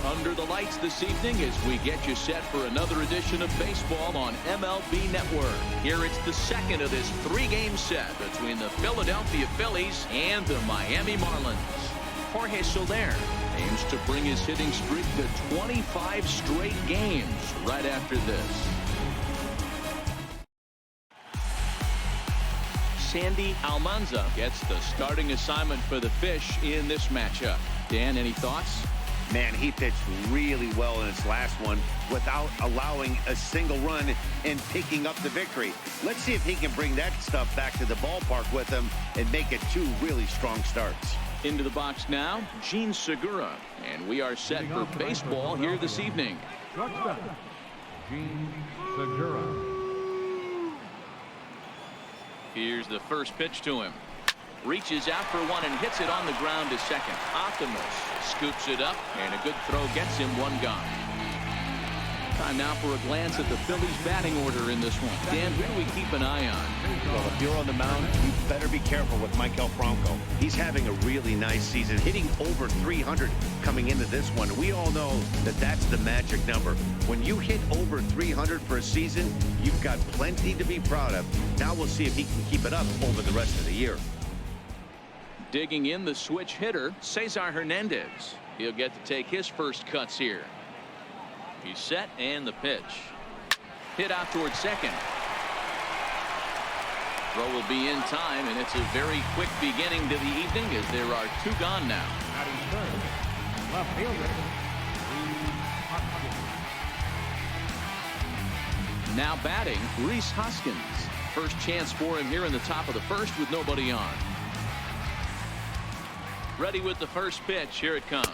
under the lights this evening as we get you set for another edition of baseball on MLB Network. Here it's the second of this three-game set between the Philadelphia Phillies and the Miami Marlins. Jorge Soler aims to bring his hitting streak to 25 straight games right after this. Sandy Almanza gets the starting assignment for the Fish in this matchup. Dan, any thoughts? Man, he pitched really well in his last one without allowing a single run and picking up the victory. Let's see if he can bring that stuff back to the ballpark with him and make it two really strong starts. Into the box now, Gene Segura, and we are set for baseball here this evening. Gene Segura. Here's the first pitch to him. Reaches out for one and hits it on the ground to second. Optimus scoops it up, and a good throw gets him one gone. Time now for a glance at the Phillies batting order in this one. Dan, who do we keep an eye on? Well, if you're on the mound, you better be careful with Michael Franco. He's having a really nice season, hitting over 300 coming into this one. We all know that that's the magic number. When you hit over 300 for a season, you've got plenty to be proud of. Now we'll see if he can keep it up over the rest of the year. Digging in the switch hitter, Cesar Hernandez. He'll get to take his first cuts here. He's set, and the pitch. Hit out towards second. Throw will be in time, and it's a very quick beginning to the evening as there are two gone now. Left fielder. Now batting, Rhys Hoskins. First chance for him here in the top of the first with nobody on. Ready with the first pitch. Here it comes.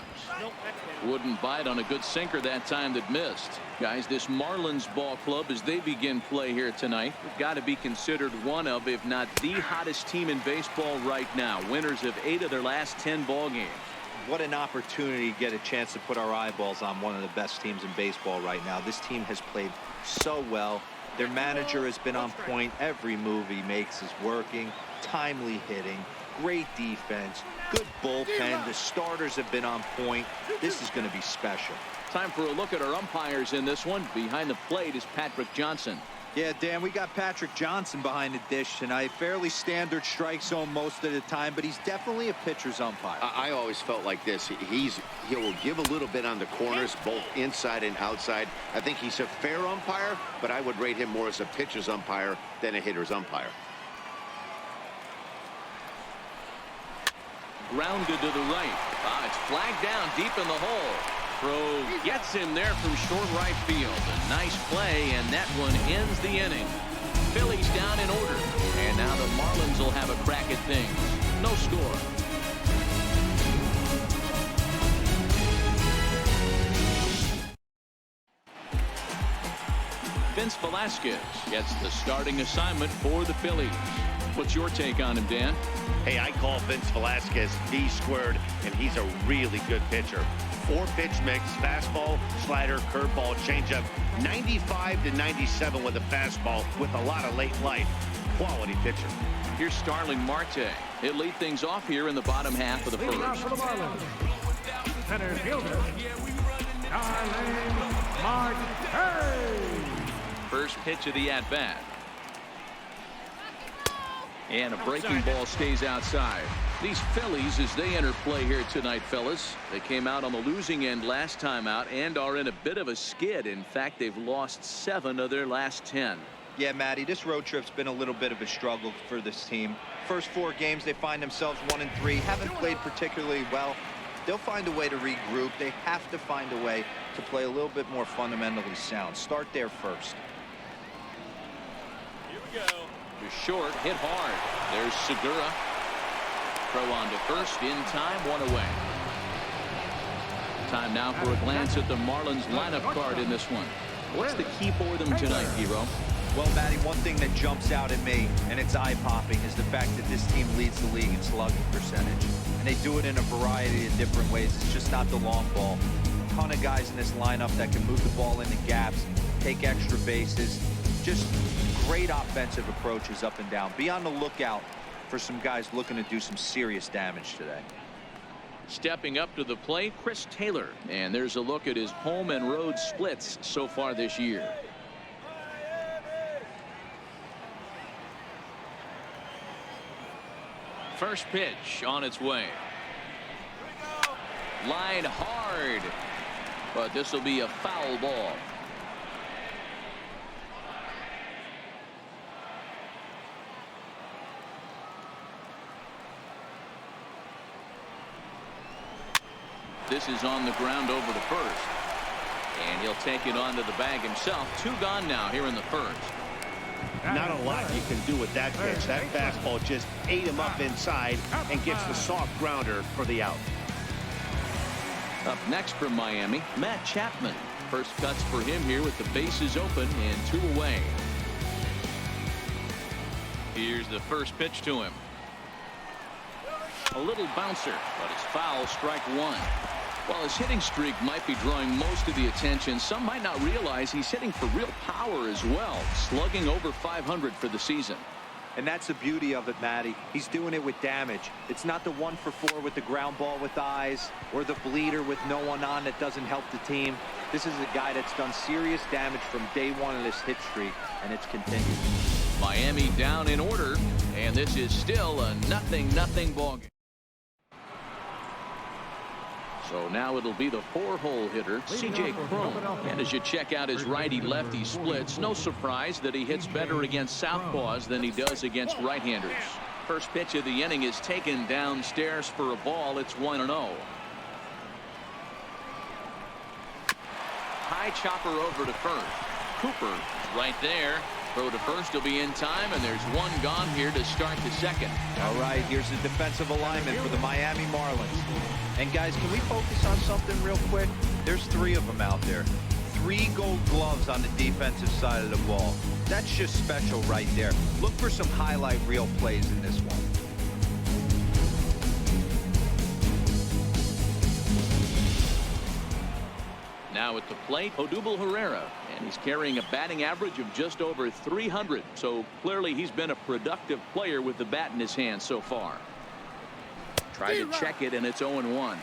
Wouldn't bite on a good sinker that time that missed. Guys, this Marlins ball club, as they begin play here tonight, have got to be considered one of, if not the hottest team in baseball right now. Winners of 8 of their last 10 ball games. What an opportunity to get a chance to put our eyeballs on one of the best teams in baseball right now. This team has played so well. Their manager has been on point. Every move he makes is working. Timely hitting. Great defense. Good bullpen. The starters have been on point. This is going to be special. Time for a look at our umpires in this one. Behind the plate is Patrick Johnson. Yeah, Dan, we got Patrick Johnson behind the dish tonight. Fairly standard strike zone most of the time, but he's definitely a pitcher's umpire. I always felt like this. He will give a little bit on the corners, both inside and outside. I think he's a fair umpire, but I would rate him more as a pitcher's umpire than a hitter's umpire. Grounded to the right. It's flagged down deep in the hole. Throw gets him there from short right field. A nice play, and that one ends the inning. Phillies down in order, and now the Marlins will have a crack at things. No score. Vince Velasquez gets the starting assignment for the Phillies. What's your take on him, Dan? Hey, I call Vince Velasquez D squared, and he's a really good pitcher. 4-pitch mix, fastball, slider, curveball, changeup. 95 to 97 with a fastball with a lot of late life. Quality pitcher. Here's Starling Marte. He'll lead things off here in the bottom half of the first. For the Marlins. Center fielder. Starling Marte. First pitch of the at-bat. And a breaking ball stays outside. These Phillies, as they enter play here tonight, fellas, they came out on the losing end last time out and are in a bit of a skid. In fact, they've lost 7 of their last 10. Yeah, Matty, this road trip's been a little bit of a struggle for this team. First 4 games, they find themselves 1-3. Haven't played particularly well. They'll find a way to regroup. They have to find a way to play a little bit more fundamentally sound. Start there first. Here we go. To short, hit hard. There's Segura. Throw on to first, in time, 1 away. Time now for a glance at the Marlins lineup card in this one. What's the key for them tonight, Hero? Well, Matty, one thing that jumps out at me, and it's eye-popping, is the fact that this team leads the league in slugging percentage. And they do it in a variety of different ways. It's just not the long ball. A ton of guys in this lineup that can move the ball into gaps, take extra bases. Just great offensive approaches up and down. Be on the lookout for some guys looking to do some serious damage today. Stepping up to the plate, Chris Taylor. And there's a look at his home and road splits so far this year. First pitch on its way. Line hard. But this will be a foul ball. This is on the ground over to first. And he'll take it onto the bag himself. 2 gone now here in the first. Not a lot you can do with that pitch. That fastball just ate him up inside and gets the soft grounder for the out. Up next from Miami, Matt Chapman. First cuts for him here with the bases open and 2 away. Here's the first pitch to him. A little bouncer, but it's foul, strike 1. While his hitting streak might be drawing most of the attention, some might not realize he's hitting for real power as well, slugging over 500 for the season. And that's the beauty of it, Matty. He's doing it with damage. It's not the 1 for 4 with the ground ball with eyes or the bleeder with no one on that doesn't help the team. This is a guy that's done serious damage from day 1 of this hit streak, and it's continued. Miami down in order, and this is still a 0-0 ball game. So now it'll be the 4-hole hitter, C.J. Cron. And as you check out his righty-lefty splits, no surprise that he hits better against southpaws than he does against right-handers. First pitch of the inning is taken downstairs for a ball. It's 1-0. High chopper over to first. Cooper is right there. Throw to first will be in time, and there's 1 gone here to start the second. All right, here's the defensive alignment for the Miami Marlins. And guys, can we focus on something real quick? There's 3 of them out there. 3 gold gloves on the defensive side of the ball. That's just special right there. Look for some highlight reel plays in this one. Now at the plate, Odubel Herrera, and he's carrying a batting average of just over 300. So clearly he's been a productive player with the bat in his hand so far. Try to check it, and it's 0-1.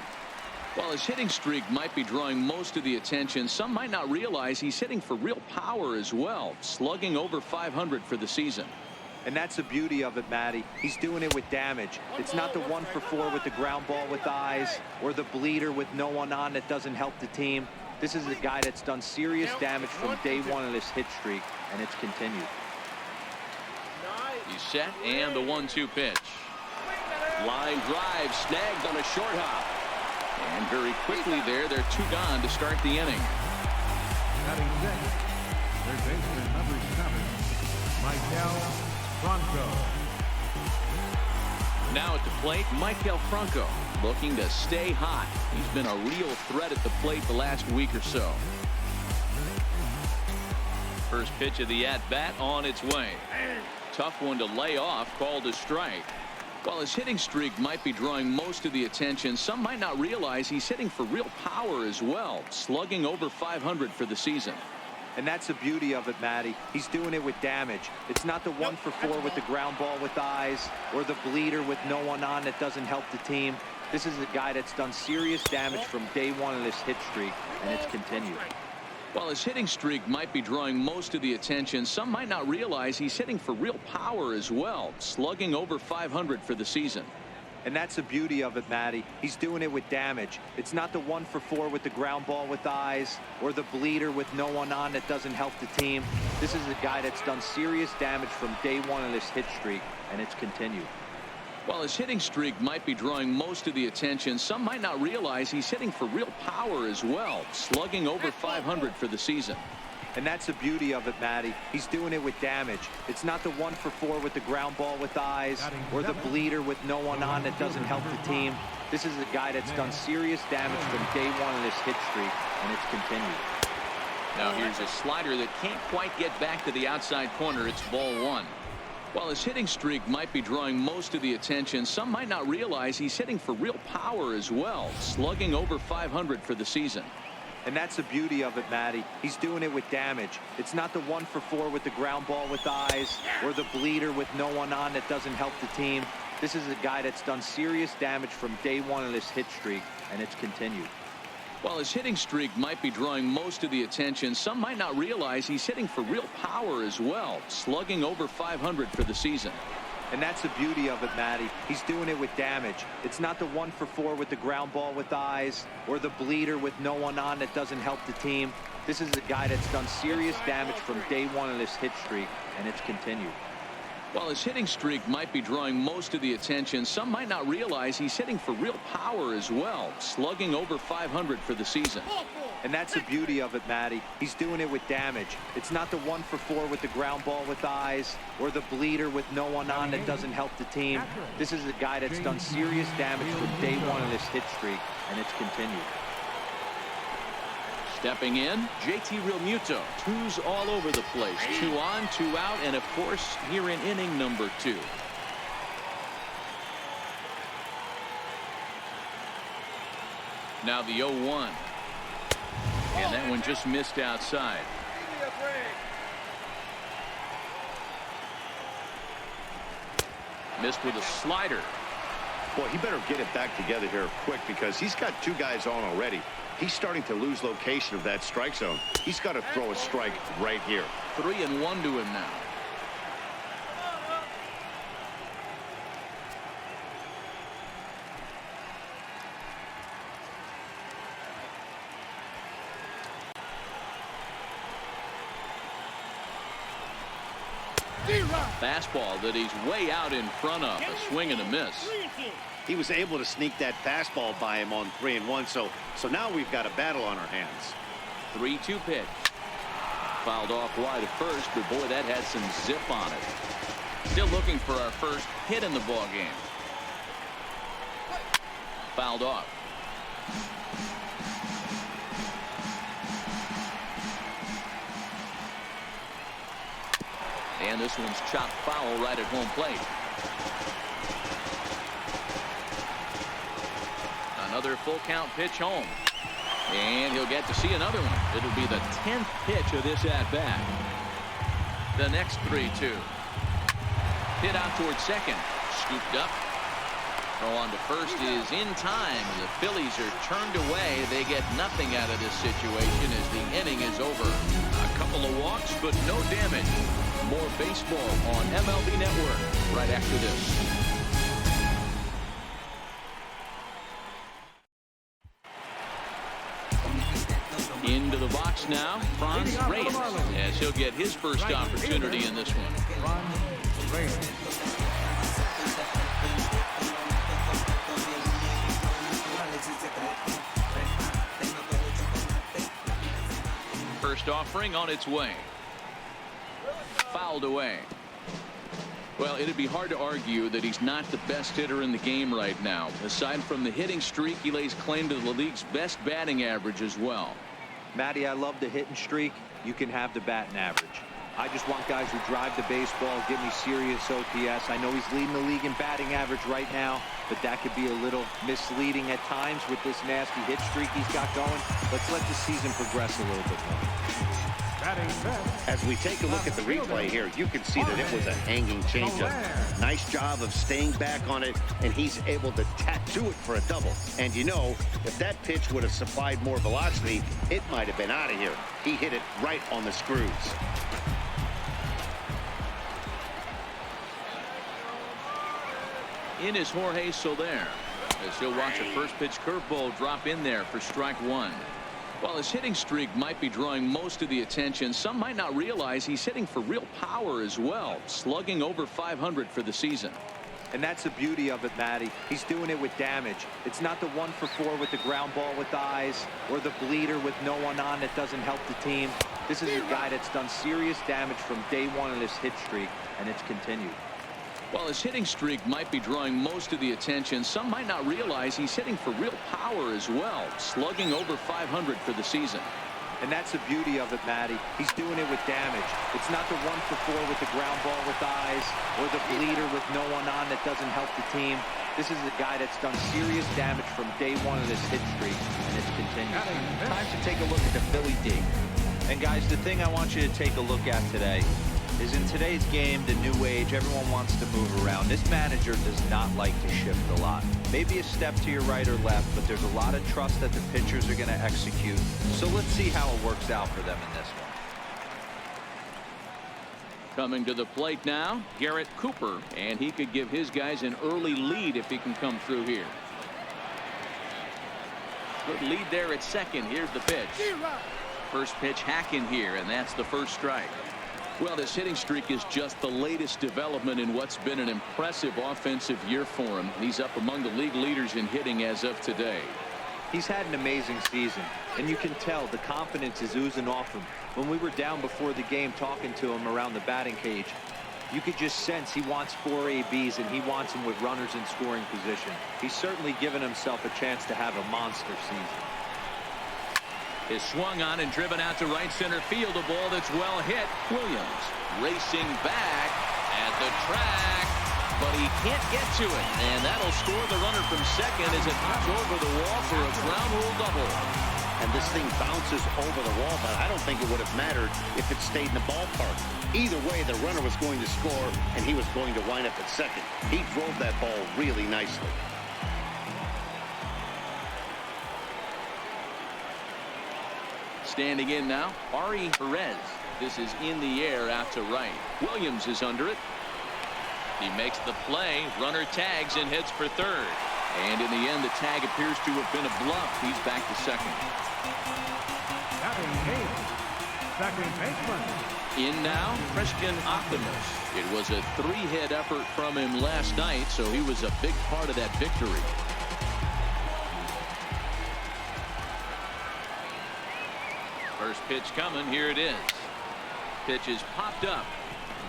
While his hitting streak might be drawing most of the attention, some might not realize he's hitting for real power as well, slugging over 500 for the season. And that's the beauty of it, Matty. He's doing it with damage. It's not the 1 for 4 with the ground ball with eyes or the bleeder with no one on that doesn't help the team. This is a guy that's done serious damage from day 1 of this hit streak, and it's continued. He's set, and the 1-2 pitch. Line drive snagged on a short hop. And very quickly there, they're 2 gone to start the inning. Batting sixth, third baseman number 7, Michael Franco. Now at the plate, Michael Franco, looking to stay hot. He's been a real threat at the plate the last week or so. First pitch of the at-bat on its way. Tough one to lay off, called a strike. While his hitting streak might be drawing most of the attention, some might not realize he's hitting for real power as well, slugging over 500 for the season. And that's the beauty of it, Matty. He's doing it with damage. It's not the 1 for 4 with the ground ball with eyes or the bleeder with no one on that doesn't help the team. This is a guy that's done serious damage from day 1 of this hit streak, and it's continued. While his hitting streak might be drawing most of the attention, some might not realize he's hitting for real power as well, slugging over 500 for the season. And that's the beauty of it, Matty. He's doing it with damage. It's not the 1 for 4 with the ground ball with eyes or the bleeder with no one on that doesn't help the team. This is a guy that's done serious damage from day 1 of this hit streak, and it's continued. While his hitting streak might be drawing most of the attention, some might not realize he's hitting for real power as well, slugging over 500 for the season. And that's the beauty of it, Matty. He's doing it with damage. It's not the 1 for 4 with the ground ball with eyes or the bleeder with no one on that doesn't help the team. This is a guy that's done serious damage from day 1 of this hit streak, and it's continued. Now here's a slider that can't quite get back to the outside corner. It's ball 1. While his hitting streak might be drawing most of the attention, some might not realize he's hitting for real power as well, slugging over 500 for the season. And that's the beauty of it, Matty. He's doing it with damage. It's not the 1 for 4 with the ground ball with eyes or the bleeder with no one on that doesn't help the team. This is a guy that's done serious damage from day one of this hit streak, and it's continued. While his hitting streak might be drawing most of the attention, some might not realize he's hitting for real power as well, slugging over 500 for the season. And that's the beauty of it, Matty. He's doing it with damage. It's not the 1 for 4 with the ground ball with eyes or the bleeder with no one on that doesn't help the team. This is a guy that's done serious damage from day one of this hit streak, and it's continued. While his hitting streak might be drawing most of the attention, some might not realize he's hitting for real power as well, slugging over 500 for the season. And that's the beauty of it, Matty. He's doing it with damage. It's not the 1 for 4 with the ground ball with eyes or the bleeder with no one on that doesn't help the team. This is a guy that's done serious damage from day one of this hit streak, and it's continued. Stepping in, JT Realmuto. 2's all over the place. 2 on, 2 out, and of course, here in inning number 2. Now the 0-1. And that one just missed outside. Missed with a slider. Boy, he better get it back together here quick because he's got 2 guys on already. He's starting to lose location of that strike zone. He's got to throw a strike right here. 3-1 to him now. Fastball that he's way out in front of. A swing and a miss. He was able to sneak that fastball by him on 3-1. So now we've got a battle on our hands. 3-2 pitch. Fouled off wide at first, but boy, that had some zip on it. Still looking for our first hit in the ball game. Fouled off. And this one's chopped foul right at home plate. Another full count pitch home. And he'll get to see another one. It'll be the 10th pitch of this at bat. The next 3-2. Hit out towards second. Scooped up. Throw on to first is in time. The Phillies are turned away. They get nothing out of this situation as the inning is over. A couple of walks, but no damage. More baseball on MLB Network right after this. Into the box now, Franz Reyes, as he'll get his first opportunity in this one. First offering on its way. Fouled away. Well, it'd be hard to argue that he's not the best hitter in the game right now. Aside from the hitting streak, he lays claim to the league's best batting average as well. Matty, I love the hitting streak. You can have the batting average. I just want guys who drive the baseball, give me serious OPS. I know he's leading the league in batting average right now, but that could be a little misleading at times with this nasty hit streak he's got going. Let's let the season progress a little bit more. As we take a look at the replay here, you can see that it was a hanging changeup. Nice job of staying back on it, and he's able to tattoo it for a double. And you know, if that pitch would have supplied more velocity, it might have been out of here. He hit it right on the screws. In is Jorge Soler, as he'll watch a first pitch curveball drop in there for strike 1. While his hitting streak might be drawing most of the attention, some might not realize he's hitting for real power as well, slugging over 500 for the season. And that's the beauty of it, Matty. He's doing it with damage. It's not the 1 for 4 with the ground ball with eyes or the bleeder with no one on that doesn't help the team. This is a guy that's done serious damage from day one of this hit streak, and it's continued. While his hitting streak might be drawing most of the attention, some might not realize he's hitting for real power as well, slugging over 500 for the season. And that's the beauty of it, Matty. He's doing it with damage. It's not the 1 for 4 with the ground ball with eyes or the bleeder with no one on that doesn't help the team. This is a guy that's done serious damage from day one of this hit streak, and it's continued. Time to take a look at the Philly D. And guys, the thing I want you to take a look at today is in today's game, the new age, everyone wants to move around. This manager does not like to shift a lot. Maybe a step to your right or left, but there's a lot of trust that the pitchers are going to execute. So let's see how it works out for them in this one. Coming to the plate now, Garrett Cooper, and he could give his guys an early lead if he can come through here. Good lead there at second. Here's the pitch. First pitch hacking here, and that's the first strike. Well, this hitting streak is just the latest development in what's been an impressive offensive year for him. He's up among the league leaders in hitting as of today. He's had an amazing season, and you can tell the confidence is oozing off him. When we were down before the game talking to him around the batting cage, you could just sense he wants 4 ABs and he wants them with runners in scoring position. He's certainly given himself a chance to have a monster season. Is swung on and driven out to right center field. A ball that's well hit. Williams racing back at the track, but he can't get to it, and that'll score the runner from second as it hops over the wall for a ground rule double. And this thing bounces over the wall, but I don't think it would have mattered if it stayed in the ballpark. Either way, the runner was going to score, and he was going to wind up at second. He drove that ball really nicely. Standing in now, Ari Perez. This is in the air out to right. Williams is under it. He makes the play. Runner tags and heads for third. And in the end, the tag appears to have been a bluff. He's back to second. Batting eighth, second baseman. In now, Christian Optimus. It was a 3-hit effort from him last night, so he was a big part of that victory. First pitch coming. Here it is. Pitch is popped up.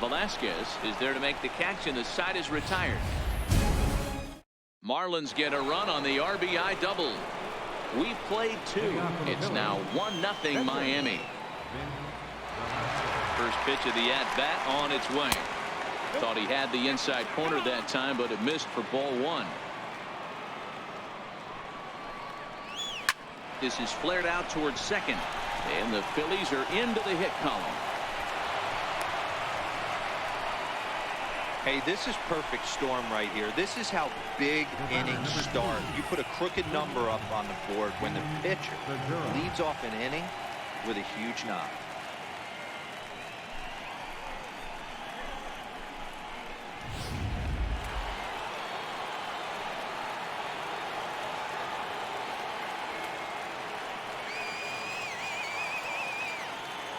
Velasquez is there to make the catch, and the side is retired. Marlins get a run on the RBI double. We played 2. It's now 1-0 Miami. First pitch of the at-bat on its way. Thought he had the inside corner that time, but it missed for ball 1. This is flared out towards second, and the Phillies are into the hit column. Hey, this is perfect storm right here. This is how big innings start. You put a crooked number up on the board when the pitcher leads off an inning with a huge knock.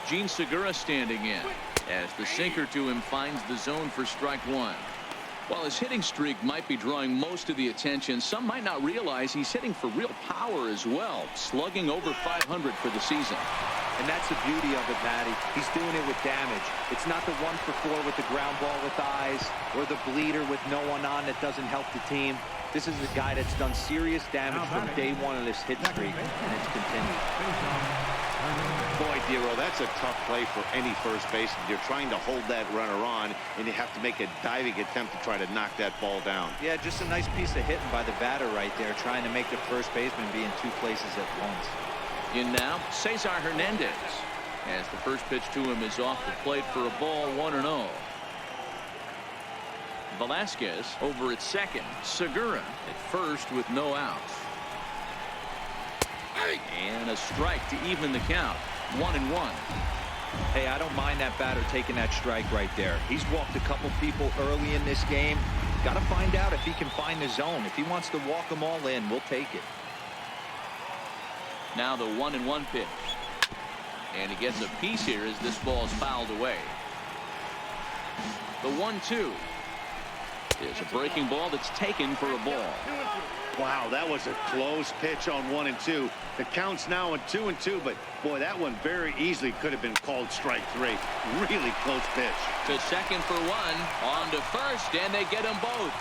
Gene Segura standing in as the sinker to him finds the zone for strike 1. While his hitting streak might be drawing most of the attention, some might not realize he's hitting for real power as well, slugging over 500 for the season. And that's the beauty of it, Matty. He's doing it with damage. It's not the 1-for-4 with the ground ball with eyes or the bleeder with no one on that doesn't help the team. This is a guy that's done serious damage from day 1 of this hit streak, and it's continued. Boy, Dero, that's a tough play for any first baseman. You're trying to hold that runner on, and you have to make a diving attempt to try to knock that ball down. Yeah, just a nice piece of hitting by the batter right there, trying to make the first baseman be in 2 places at once. In now, Cesar Hernandez, as the first pitch to him is off the plate for a ball, 1-0. Velasquez over at second. Segura at first with no outs. And a strike to even the count. 1-1. Hey, I don't mind that batter taking that strike right there. He's walked a couple people early in this game. Got to find out if he can find the zone. If he wants to walk them all in, we'll take it. Now the 1-1 pitch. And he gets a piece here as this ball is fouled away. The 1-2 is a breaking ball that's taken for a ball. Wow, that was a close pitch on 1 and 2. The count's now in 2 and 2, but boy, that one very easily could have been called strike 3. Really close pitch. To second for 1, on to first, and they get them both.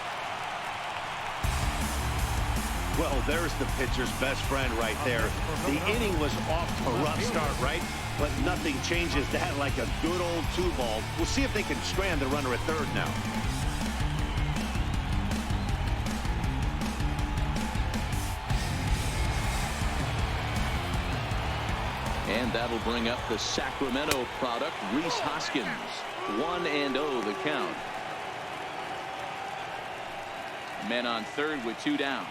Well, there's the pitcher's best friend right there. The inning was off to a rough start, right? But nothing changes that like a good old 2-ball. We'll see if they can strand the runner at third now. And that'll bring up the Sacramento product, Rhys Hoskins. 1-0 the count. Men on third with 2 down.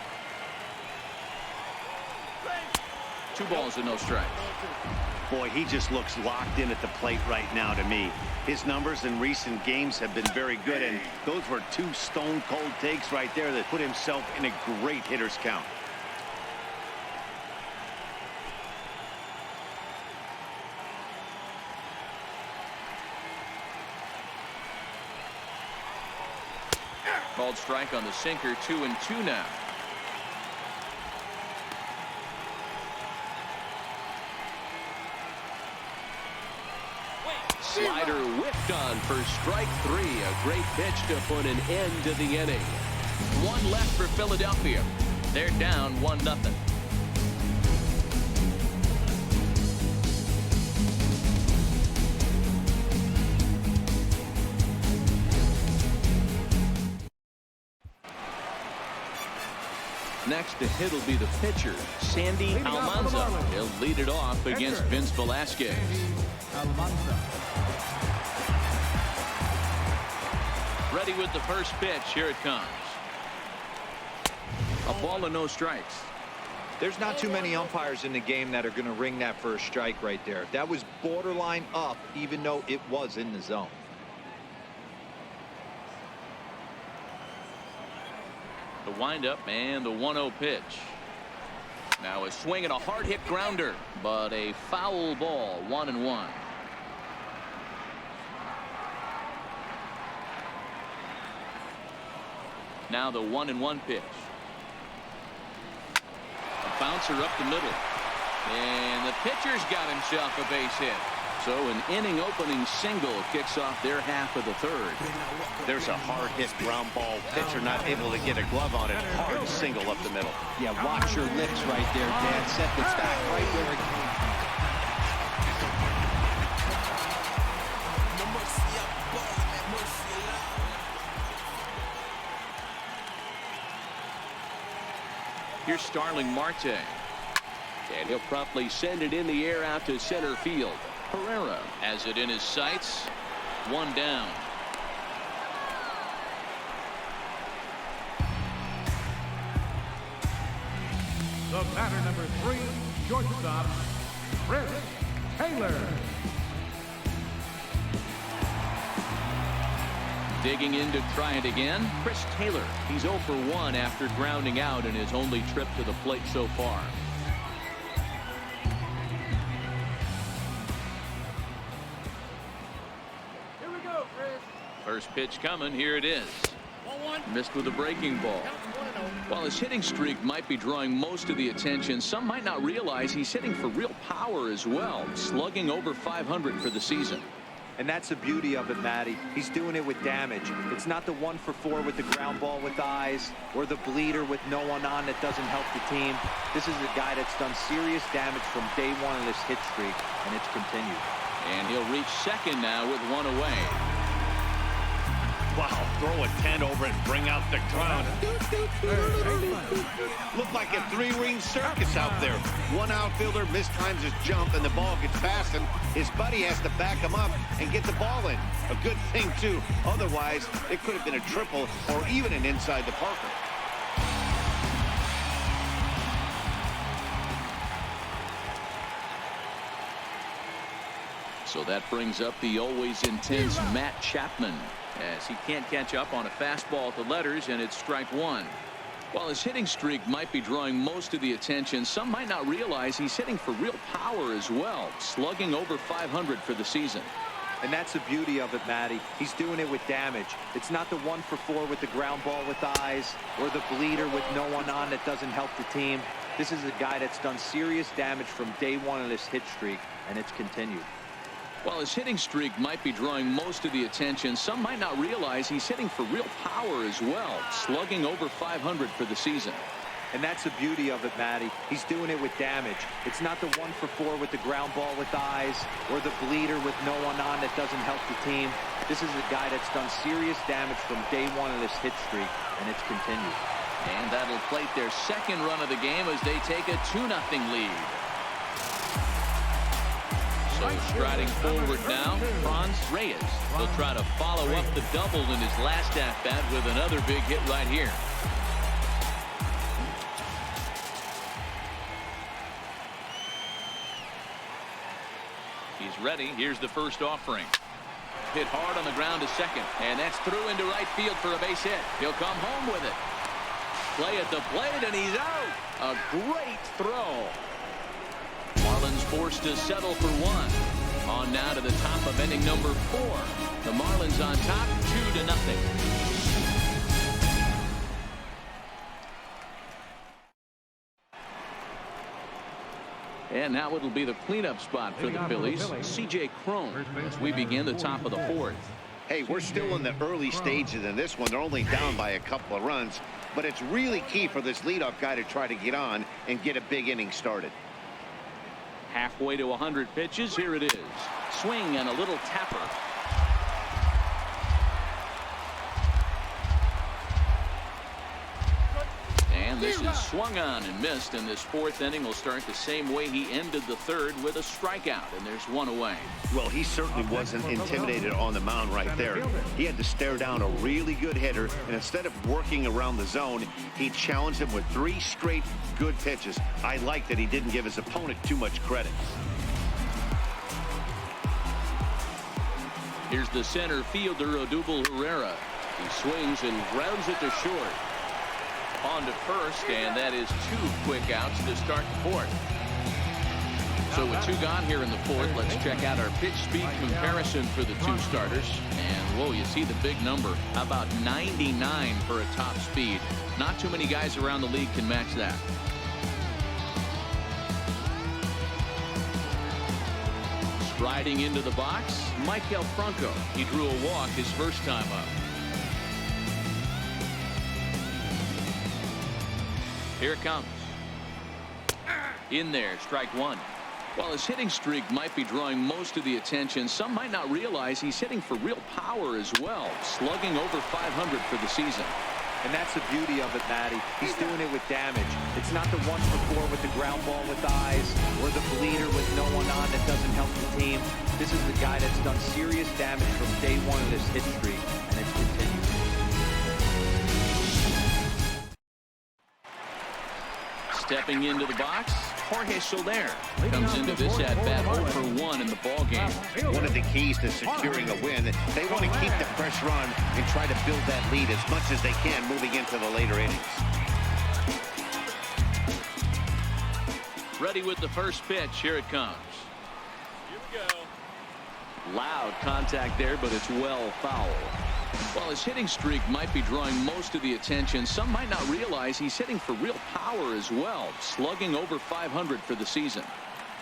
2 balls and no strikes. Boy, he just looks locked in at the plate right now to me. His numbers in recent games have been very good, and those were 2 stone-cold takes right there that put himself in a great hitter's count. Called strike on the sinker. 2-2 now. Slider whipped on for strike 3. A great pitch to put an end to the inning. 1 left for Philadelphia. They're down 1-0. Next to hit will be the pitcher, Sandy Almanza. He'll lead it off against Vince Velasquez. Ready with the first pitch. Here it comes. A ball and no strikes. There's not too many umpires in the game that are going to ring that first strike right there. That was borderline up, even though it was in the zone. The windup and the 1-0 pitch. Now a swing and a hard hit grounder, but a foul ball. 1-1. Now the 1-1 pitch. A bouncer up the middle. And the pitcher's got himself a base hit. So an inning opening single kicks off their half of the third. There's a hard hit ground ball. Pitcher not able to get a glove on it. Hard single up the middle. Yeah, watch your lips right there, Dad. Set the back right where it came from. Here's Starling Marte. And he'll promptly send it in the air out to center field. Herrera has it in his sights. 1 down. The batter number 3, shortstop, Chris Taylor. Digging in to try it again, Chris Taylor. He's 0 for 1 after grounding out in his only trip to the plate so far. First pitch coming. Here it is. Missed with a breaking ball. While his hitting streak might be drawing most of the attention, some might not realize he's hitting for real power as well, slugging over 500 for the season. And that's the beauty of it, Matty. He's doing it with damage. It's not the 1 for 4 with the ground ball with eyes or the bleeder with no one on that doesn't help the team. This is a guy that's done serious damage from day 1 of this hit streak, and it's continued. And he'll reach second now with 1 away. Wow, throw a 10 over and bring out the crowd. Looked like a 3-ring circus out there. One outfielder mistimes his jump and the ball gets past him. His buddy has to back him up and get the ball in. A good thing, too. Otherwise, it could have been a triple or even an inside the Parker. So that brings up the always intense Matt Chapman, as he can't catch up on a fastball at the letters, and it's strike 1. While his hitting streak might be drawing most of the attention, some might not realize he's hitting for real power as well, slugging over 500 for the season. And that's the beauty of it, Matty. He's doing it with damage. It's not the 1 for 4 with the ground ball with eyes or the bleeder with no one on that doesn't help the team. This is a guy that's done serious damage from day 1 of this hit streak, and it's continued. While his hitting streak might be drawing most of the attention, some might not realize he's hitting for real power as well, slugging over 500 for the season. And that's the beauty of it, Matty. He's doing it with damage. It's not the 1 for 4 with the ground ball with eyes or the bleeder with no one on that doesn't help the team. This is a guy that's done serious damage from day 1 of this hit streak, and it's continued. And that'll plate their second run of the game as they take a 2-0 lead. So striding forward now, Franz Reyes. He'll try to follow up the double in his last at-bat with another big hit right here. He's ready. Here's the first offering. Hit hard on the ground to second, and that's through into right field for a base hit. He'll come home with it. Play at the plate, and he's out. A great throw. Marlins forced to settle for one. On now to the top of inning number 4. The Marlins on top, 2-0. And now it'll be the cleanup spot for the Phillies. C.J. Cron as we begin the top of the 4th. Hey, we're still in the early stages in this one. They're only down by a couple of runs, but it's really key for this leadoff guy to try to get on and get a big inning started. Halfway to 100 pitches. Here it is. Swing and a little tapper. And this is swung on and missed, and this 4th inning will start the same way he ended the 3rd with a strikeout, and there's one away. Well, he certainly wasn't intimidated on the mound right there. He had to stare down a really good hitter, and instead of working around the zone, he challenged him with 3 straight good pitches. I like that he didn't give his opponent too much credit. Here's the center fielder, Odubel Herrera. He swings and grounds it to short. On to first, and that is 2 quick outs to start the 4th. So with 2 gone here in the 4th, let's check out our pitch speed comparison for the 2 starters. And whoa, you see the big number, about 99 for a top speed. Not too many guys around the league can match that. Striding into the box, Maikel Franco. He drew a walk his first time up. Here it comes. In there, strike 1. While his hitting streak might be drawing most of the attention, some might not realize he's hitting for real power as well, slugging over 500 for the season. And that's the beauty of it, Matty. He's doing it with damage. It's not the 1-for-4 with the ground ball with eyes or the bleeder with no one on that doesn't help the team. This is the guy that's done serious damage from day 1 of this hit streak, and it's continued. Stepping into the box, Jorge Soler comes into this at-bat 0-for-1 in the ballgame. One of the keys to securing a win, they want to keep the pressure on and try to build that lead as much as they can moving into the later innings. Ready with the first pitch. Here it comes. Here we go. Loud contact there, but it's well foul. While his hitting streak might be drawing most of the attention, some might not realize he's hitting for real power as well, slugging over 500 for the season.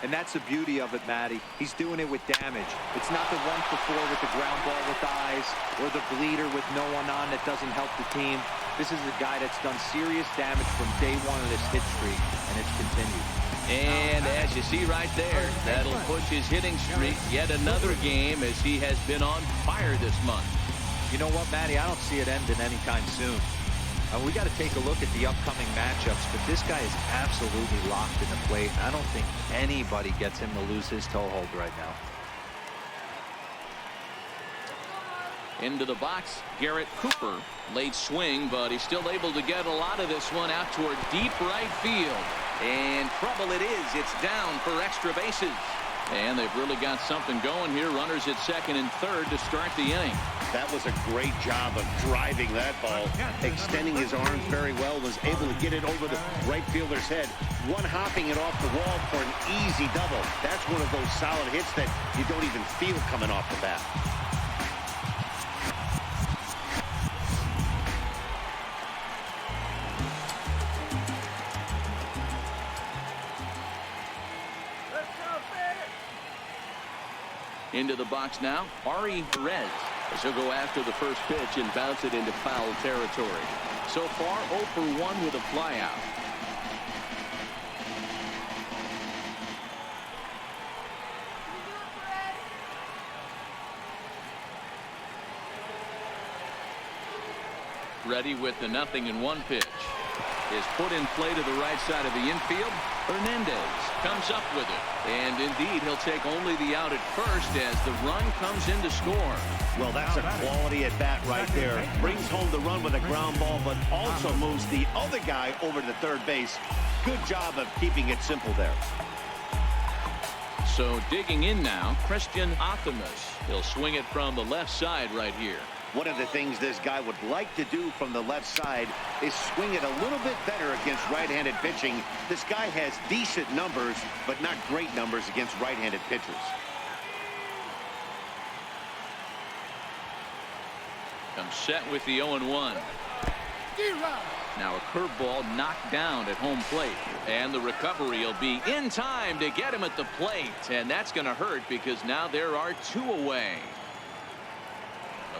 And that's the beauty of it, Matty. He's doing it with damage. It's not the 1-for-4 with the ground ball with eyes or the bleeder with no one on that doesn't help the team. This is the guy that's done serious damage from day 1 of this hit streak, and it's continued. And as you see right there, that'll push his hitting streak yet another game as he has been on fire this month. You know what, Matty? I don't see it ending anytime soon. We got to take a look at the upcoming matchups, but this guy is absolutely locked in the plate. I don't think anybody gets him to lose his toehold right now. Into the box, Garrett Cooper. Late swing, but he's still able to get a lot of this one out toward deep right field. And trouble it is. It's down for extra bases. And they've really got something going here. Runners at second and third to start the inning. That was a great job of driving that ball, extending his arms very well, was able to get it over the right fielder's head, one-hopping it off the wall for an easy double. That's one of those solid hits that you don't even feel coming off the bat. Into the box now, Ari Perez. As he'll go after the first pitch and bounce it into foul territory. So far, 0-for-1 with a flyout. Ready with the 0-1 pitch. is put in play to the right side of the infield. Hernandez comes up with it. And indeed, he'll take only the out at first as the run comes in to score. Well, that's a quality at bat right there. Brings home the run with a ground ball, but also moves the other guy over to third base. Good job of keeping it simple there. So digging in now, Christian Athamas. He'll swing it from the left side right here. One of the things this guy would like to do from the left side is swing it a little bit better against right-handed pitching. This guy has decent numbers, but not great numbers against right-handed pitchers. Comes set with the 0-1. Now a curveball knocked down at home plate. And the recovery will be in time to get him at the plate. And that's going to hurt because now there are two away.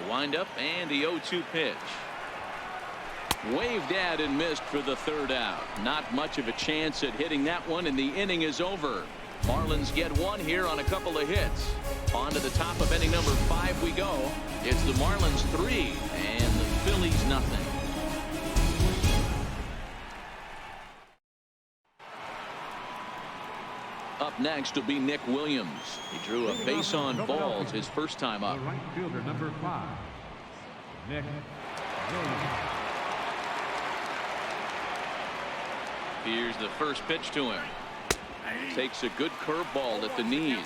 A windup and the 0-2 pitch. Waved at and missed for the third out. Not much of a chance at hitting that one, and the inning is over. Marlins get one here on a couple of hits. On to the top of inning number 5 we go. It's the Marlins 3 and the Phillies nothing. Up next will be Nick Williams. He drew a base on balls his first time up. The right fielder, number 5, Nick Williams. Here's the first pitch to him. Takes a good curveball at the knees.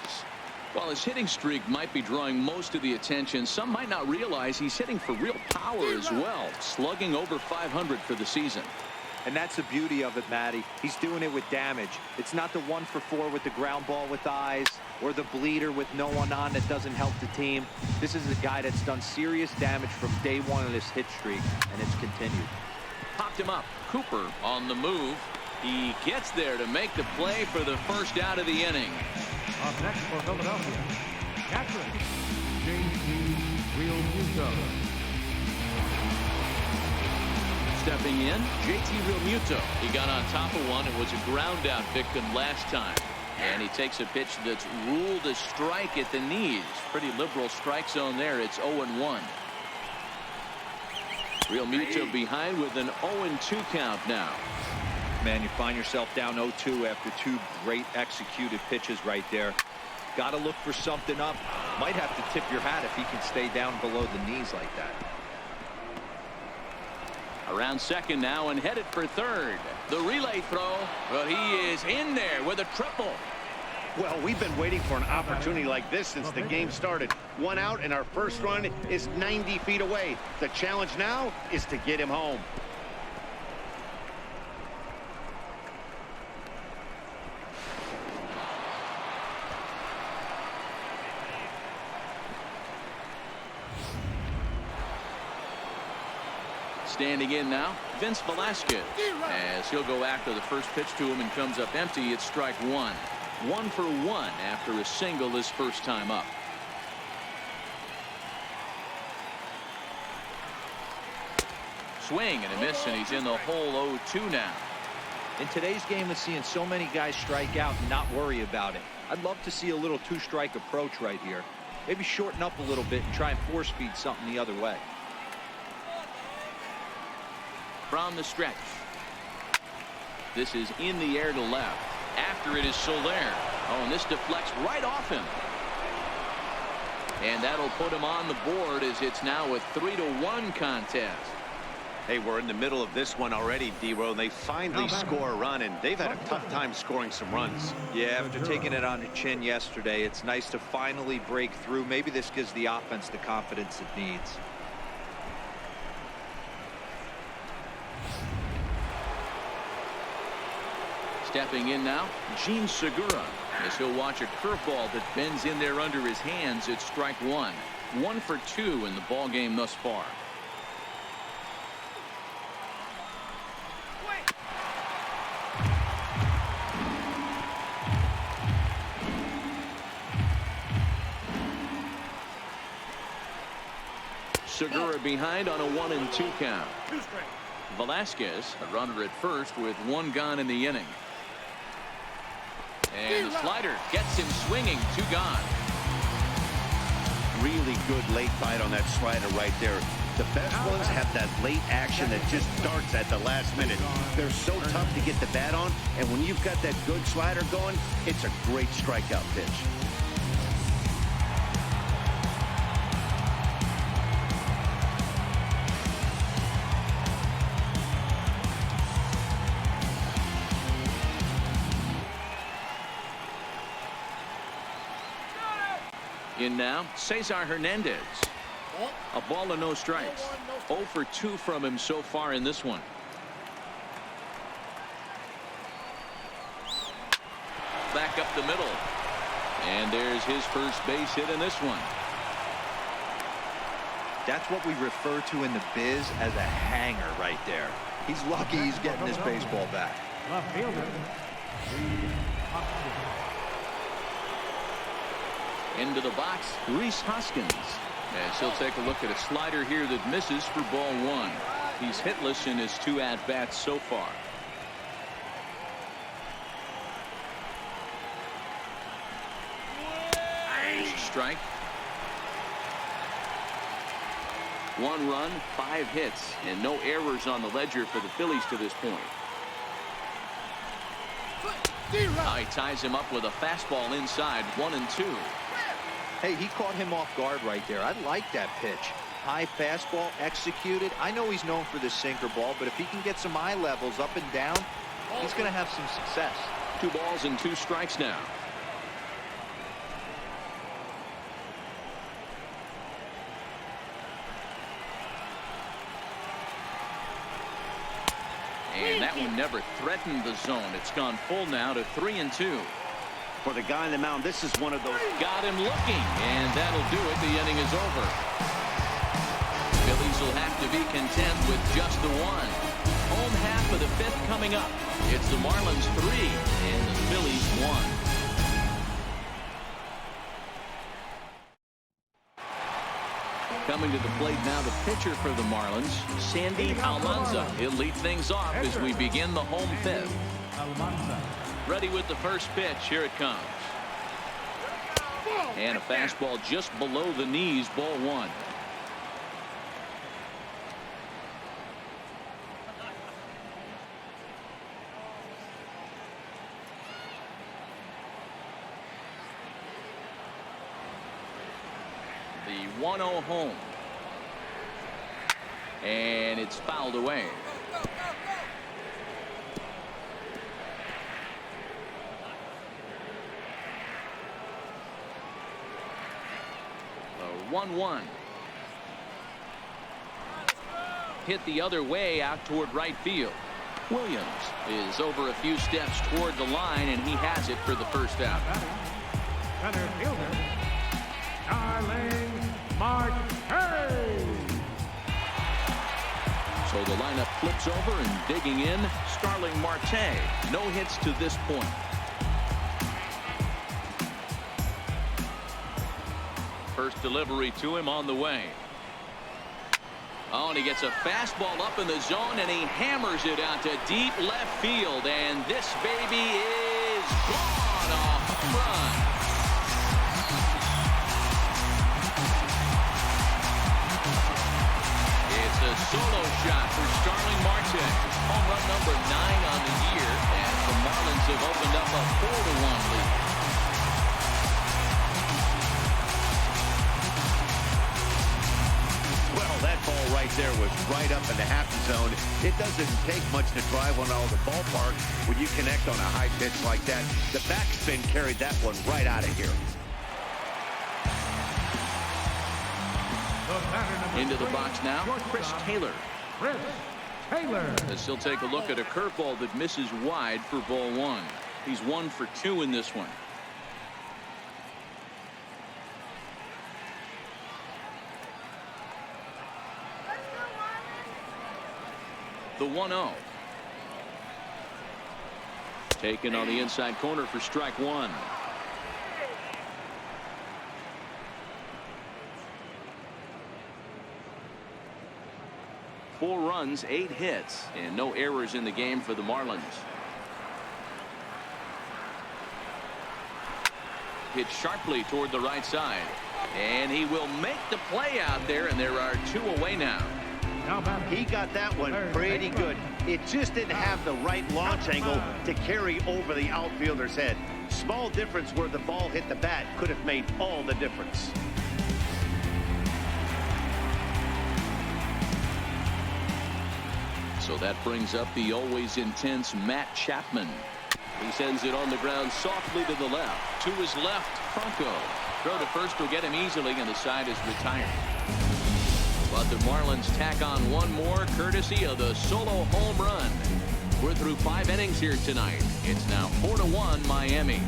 While his hitting streak might be drawing most of the attention, some might not realize he's hitting for real power as well, slugging over 500 for the season. And that's the beauty of it, Matty. He's doing it with damage. It's not the 1-for-4 with the ground ball with eyes or the bleeder with no one on that doesn't help the team. This is a guy that's done serious damage from day one of this hit streak, and it's continued. Popped him up. Cooper on the move. He gets there to make the play for the first out of the inning. Up next for Philadelphia, catcher, J.T. Realmuto. Stepping in, J.T. Realmuto. He got on top of one. It was a ground out victim last time. And he takes a pitch that's ruled a strike at the knees. Pretty liberal strike zone there. It's 0-1. Realmuto behind with an 0-2 count now. Man, you find yourself down 0-2 after 2 great executed pitches right there. Got to look for something up. Might have to tip your hat if he can stay down below the knees like that. Around second now and headed for third. The relay throw, but he is in there with a triple. Well, we've been waiting for an opportunity like this since the game started. 1 out, and our first run is 90 feet away. The challenge now is to get him home. Standing in now, Vince Velasquez, as he'll go after the first pitch to him and comes up empty. It's strike 1. 1 for 1 after a single his first time up. Swing and a miss, and he's in the hole 0-2 now. In today's game of seeing so many guys strike out and not worry about it, I'd love to see a little 2-strike approach right here. Maybe shorten up a little bit and try and force feed something the other way. From the stretch. This is in the air to left. After it is Soler. Oh, and this deflects right off him. And that'll put him on the board as it's now a 3-1 contest. Hey, we're in the middle of this one already, D-Row. They finally score a run, and they've had a tough time scoring some runs. Yeah, after taking it on the chin yesterday, it's nice to finally break through. Maybe this gives the offense the confidence it needs. Stepping in now, Gene Segura, as he'll watch a curveball that bends in there under his hands. It's strike 1. 1 for 2 in the ball game thus far. Segura behind on a 1-2 count. Velasquez, a runner at first with 1 gone in the inning. And the slider gets him swinging. 2 gone. Really good late bite on that slider right there. The best ones have that late action that just starts at the last minute. They're so tough to get the bat on, and when you've got that good slider going, it's a great strikeout pitch. In now, Cesar Hernandez. A ball and no strikes. 0 for 2 from him so far in this one. Back up the middle. And there's his first base hit in this one. That's what we refer to in the biz as a hanger right there. He's lucky he's getting his baseball back. Left fielder. Into the box, Rhys Hoskins. As he'll take a look at a slider here that misses for ball 1. He's hitless in his 2 at-bats so far. There's a strike. 1 run, 5 hits, and no errors on the ledger for the Phillies to this point. He ties him up with a fastball inside, 1-2. Hey, he caught him off guard right there. I like that pitch. High fastball executed. I know he's known for the sinker ball, but if he can get some eye levels up and down, he's going to have some success. 2 balls and 2 strikes now. And that one never threatened the zone. It's gone full now to 3-2. For the guy on the mound, this is one of those. Got him looking, and that'll do it. The inning is over. Phillies will have to be content with just the 1. Home half of the 5th coming up. It's the Marlins 3 and the Phillies 1. Coming to the plate now, the pitcher for the Marlins, Sandy Almanza. He'll lead things off as we begin the home 5th. Ready with the first pitch. Here it comes. And a fastball just below the knees, ball 1. The 1-0 home. And it's fouled away. The 1-1. Hit the other way out toward right field. Williams is over a few steps toward the line, and he has it for the first out. Center fielder, Starling Marte. So the lineup flips over and digging in, Starling Marte. No hits to this point. First delivery to him on the way. Oh, and he gets a fastball up in the zone, and he hammers it out to deep left field. And this baby is gone off run. It's a solo shot for Starling Marte. Home run number 9 on the year, and the Marlins have opened up a 4-1 lead. Well, that ball right there was right up in the happy zone. It doesn't take much to drive one out of the ballpark when you connect on a high pitch like that. The backspin carried that one right out of here. Into the box now, Chris Taylor. Chris Taylor. As he'll take a look at a curveball that misses wide for ball 1. He's 1 for 2 in this one. The 1-0. Taken on the inside corner for strike 1. Four runs, 8 hits, and no errors in the game for the Marlins. Hit sharply toward the right side. And he will make the play out there, and there are 2 away now. He got that one pretty good. It just didn't have the right launch angle to carry over the outfielder's head. Small difference where the ball hit the bat could have made all the difference. So that brings up the always intense Matt Chapman. He sends it on the ground softly to the left. To his left, Franco. Throw to first will get him easily, and the side is retired. But the Marlins tack on one more courtesy of the solo home run. We're through 5 innings here tonight. It's now 4-1 Miami.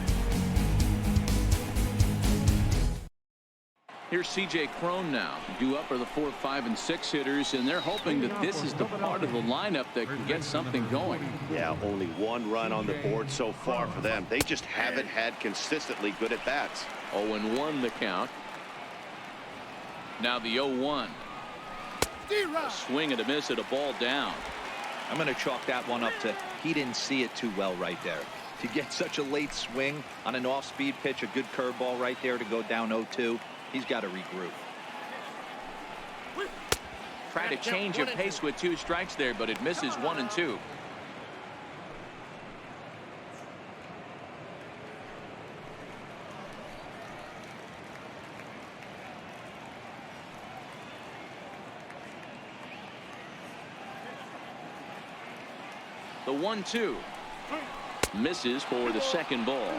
Here's C.J. Cron now. Due up are the 4, 5, and 6 hitters, and they're hoping that this is the part of the lineup that can get something going. Yeah, only 1 run on the board so far for them. They just haven't had consistently good at bats. 0-1 the count. Now the 0-1. A swing and a miss at a ball down. I'm going to chalk that one up to he didn't see it too well right there. To get such a late swing on an off-speed pitch, a good curveball right there to go down 0-2. He's got to regroup. Try to change your pace with 2 strikes there, but it misses 1 and 2. The 1-2 misses for the second ball.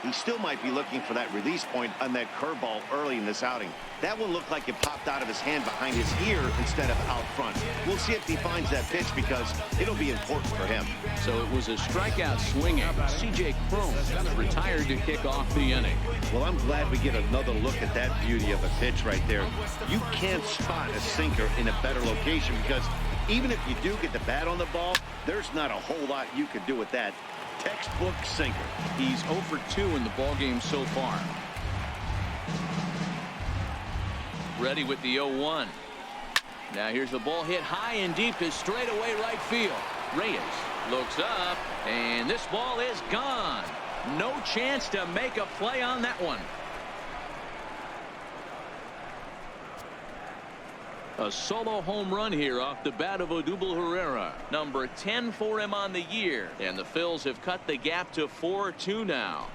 He still might be looking for that release point on that curveball early in this outing. That one looked like it popped out of his hand behind his ear instead of out front. We'll see if he finds that pitch because it'll be important for him. So it was a strikeout swinging. C.J. Cron retired to kick off the inning. Well, I'm glad we get another look at that beauty of a pitch right there. You can't spot a sinker in a better location because even if you do get the bat on the ball, there's not a whole lot you can do with that. Textbook sinker. He's 0 for 2 in the ballgame so far. Ready with the 0-1. Now here's the ball hit high and deep to straightaway right field. Reyes looks up, and this ball is gone. No chance to make a play on that one. A solo home run here off the bat of Odubel Herrera. Number 10 for him on the year. And the Phils have cut the gap to 4-2 now.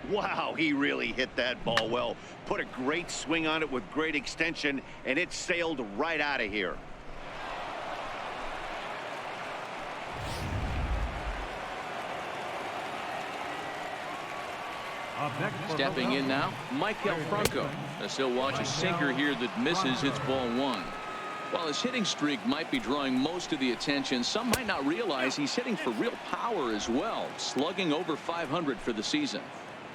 Wow, he really hit that ball well. Put a great swing on it with great extension, and it sailed right out of here. Stepping in now, Michael Franco. As he'll watch a sinker here that misses. It's ball 1. While his hitting streak might be drawing most of the attention, some might not realize he's hitting for real power as well, slugging over 500 for the season.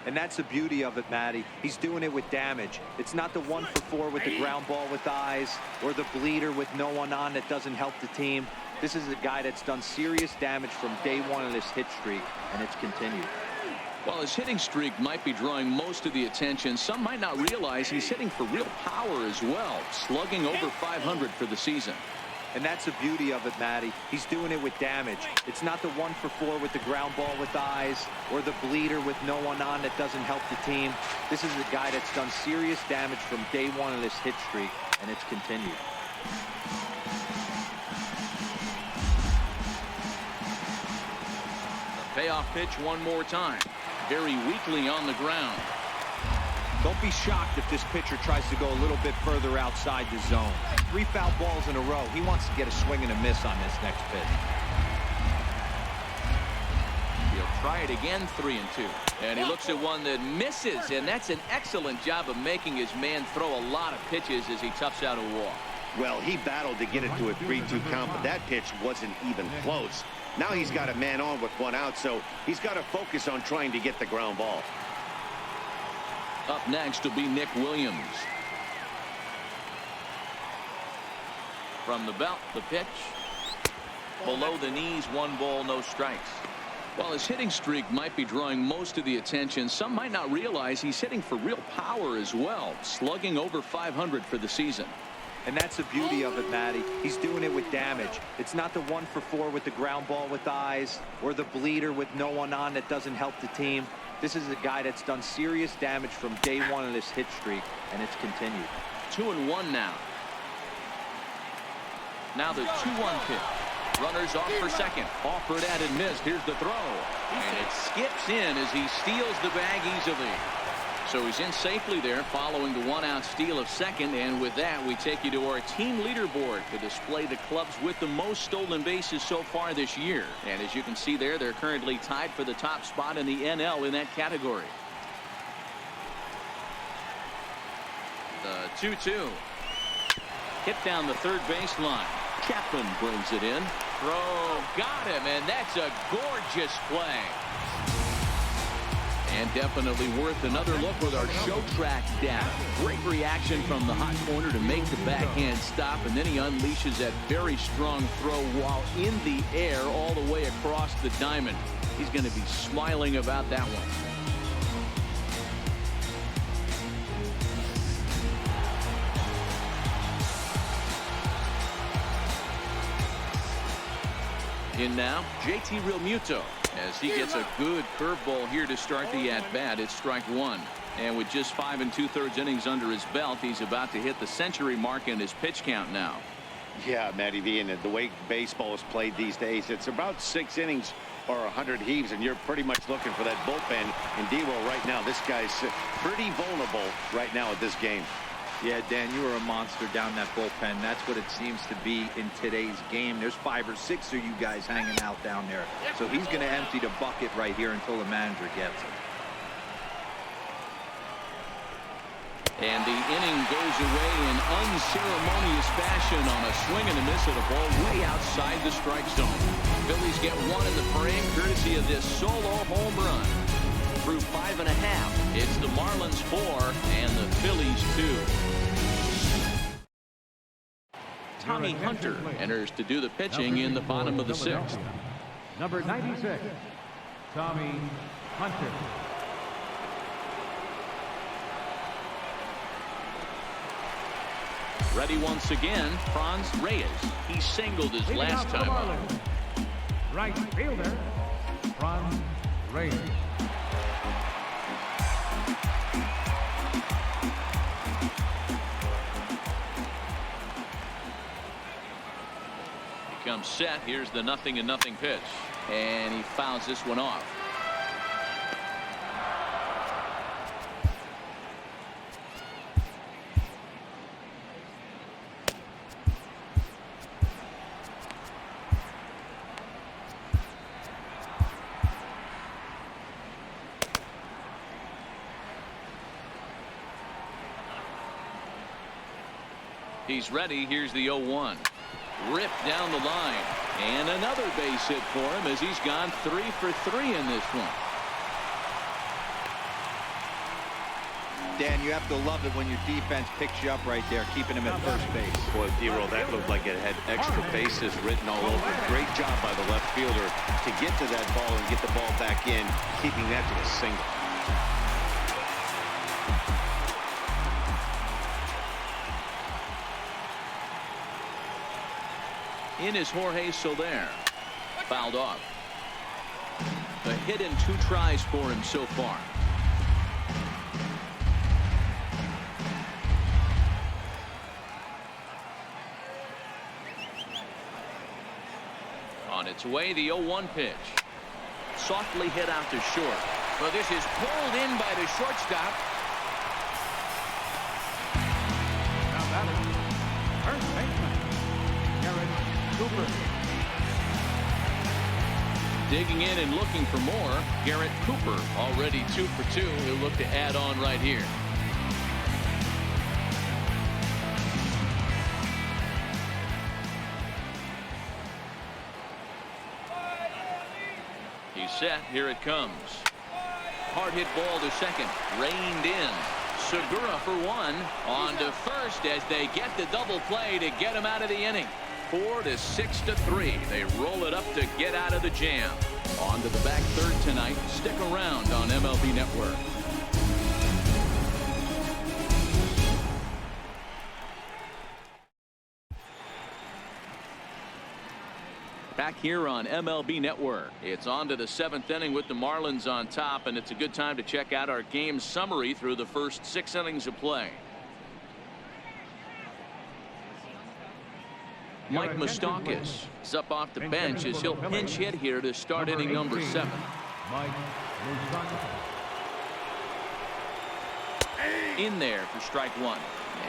And that's the beauty of it, Matty. He's doing it with damage. It's not the 1 for 4 with the ground ball with eyes or the bleeder with no one on that doesn't help the team. This is a guy that's done serious damage from day 1 of this hit streak, and it's continued. While his hitting streak might be drawing most of the attention, some might not realize he's hitting for real power as well, slugging over 500 for the season. And that's the beauty of it, Matty. He's doing it with damage. It's not the 1 for 4 with the ground ball with eyes or the bleeder with no one on that doesn't help the team. This is a guy that's done serious damage from day 1 of this hit streak, and it's continued. Payoff pitch one more time. Very weakly on the ground. Don't be shocked if this pitcher tries to go a little bit further outside the zone. 3 foul balls in a row. He wants to get a swing and a miss on this next pitch. He'll try it again, 3-2. And he looks at one that misses, and that's an excellent job of making his man throw a lot of pitches as he toughs out a walk. Well, he battled to get it to a 3-2 count, but that pitch wasn't even close. Now he's got a man on with 1 out, so he's got to focus on trying to get the ground ball. Up next will be Nick Williams. From the belt, the pitch. Below the knees, 1 ball, no strikes. While his hitting streak might be drawing most of the attention, some might not realize he's hitting for real power as well, slugging over 500 for the season. And that's the beauty of it, Matty. He's doing it with damage. It's not the 1-for-4 with the ground ball with eyes or the bleeder with no one on that doesn't help the team. This is a guy that's done serious damage from day one of this hit streak, and it's continued. 2-1 now. Now the 2-1 pitch. Runners off for second. Offered at and missed. Here's the throw. And it skips in as he steals the bag easily. So he's in safely there following the one-out steal of second. And with that, we take you to our team leaderboard to display the clubs with the most stolen bases so far this year. And as you can see there, they're currently tied for the top spot in the NL in that category. The 2-2. Hit down the third baseline. Chapman brings it in. Throw, got him, and that's a gorgeous play. And definitely worth another look with our show track data. Great reaction from the hot corner to make the backhand stop, and then he unleashes that very strong throw while in the air all the way across the diamond. He's going to be smiling about that one. In now, JT Realmuto, as he gets a good curveball here to start the at-bat. It's strike one. And with just 5 2/3 innings under his belt, he's about to hit the century mark in his pitch count now. Yeah, Matty V, and the way baseball is played these days, it's about 6 innings or 100 heaves, and you're pretty much looking for that bullpen. And D-Roll right now, this guy's pretty vulnerable right now at this game. Yeah, Dan, you are a monster down that bullpen. That's what it seems to be in today's game. There's 5 or 6 of you guys hanging out down there. So he's going to empty the bucket right here until the manager gets it. And the inning goes away in unceremonious fashion on a swing and a miss at a ball way outside the strike zone. Phillies get one in the frame courtesy of this solo home run. Through 5 1/2, it's the Marlins 4 and the Phillies 2. Tommy Hunter enters to do the pitching in the bottom of the 6th. Number 96, Tommy Hunter. Ready once again, Franz Reyes. He singled his last time out. Right fielder, Franz Reyes. He comes set. Here's the 0-0 pitch. And he fouls this one off. He's ready. Here's the 0-1. Ripped down the line. And another base hit for him as he's gone 3 for 3 in this one. Dan, you have to love it when your defense picks you up right there, keeping him at first base. Boy, D-Roll, that looked like it had extra bases written all over. Great job by the left fielder to get to that ball and get the ball back in, keeping that to a single. In is Jorge Soler. Fouled off. A hit in 2 tries for him so far. On its way, the 0-1 pitch. Softly hit out to short. Well, this is pulled in by the shortstop. Now batter, first baseman, Cooper. Digging in and looking for more. Garrett Cooper already 2 for 2. He'll look to add on right here. He's set. Here it comes. Hard hit ball to second. Reined in. Segura for 1. On to first as they get the double play to get him out of the inning. 4 to 6 to 3. They roll it up to get out of the jam. On to the back third tonight. Stick around on MLB Network. back here on MLB Network. It's on to the 7th inning with the Marlins on top, and it's a good time to check out our game summary through the first 6 innings of play. Mike Moustakas is up off the bench as he'll pinch hit here to start inning number 7. Mike Moustakas. In there for strike 1.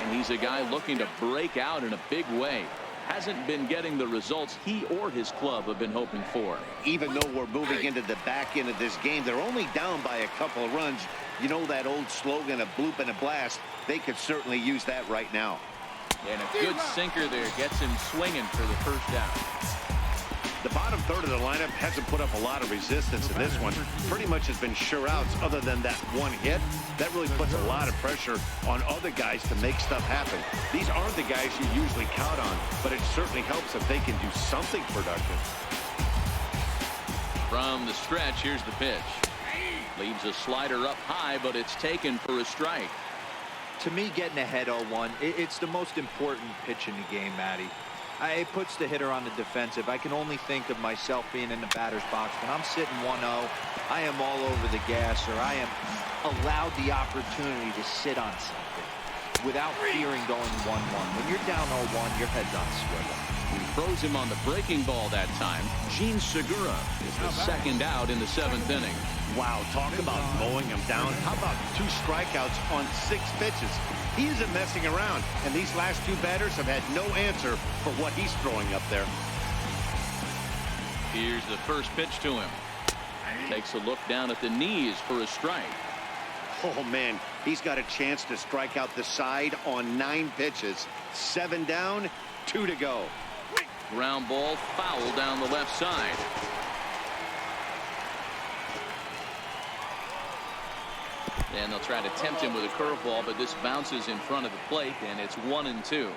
And he's a guy looking to break out in a big way. Hasn't been getting the results he or his club have been hoping for. Even though we're moving into the back end of this game, they're only down by a couple of runs. You know that old slogan, a bloop and a blast. They could certainly use that right now. And a good sinker there gets him swinging for the first out. The bottom third of the lineup hasn't put up a lot of resistance in this one. Pretty much has been sure outs other than that one hit. That really puts a lot of pressure on other guys to make stuff happen. These aren't the guys you usually count on, but it certainly helps if they can do something productive. From the stretch, here's the pitch. Leaves a slider up high, but it's taken for a strike. To me, getting ahead 0-1, it's the most important pitch in the game, Matty. It puts the hitter on the defensive. I can only think of myself being in the batter's box. When I'm sitting 1-0, I am all over the gas, or I am allowed the opportunity to sit on something without fearing going 1-1. When you're down 0-1, your head's on swivel. He throws him on the breaking ball that time. Gene Segura is the second out in the 7th inning. Wow, talk about mowing him down. How about 2 strikeouts on 6 pitches? He isn't messing around, and these last 2 batters have had no answer for what he's throwing up there. Here's the first pitch to him. Takes a look down at the knees for a strike. Oh, man, he's got a chance to strike out the side on 9 pitches. 7 down, 2 to go. Ground ball foul down the left side. And they'll try to tempt him with a curveball, but this bounces in front of the plate, and it's 1-2.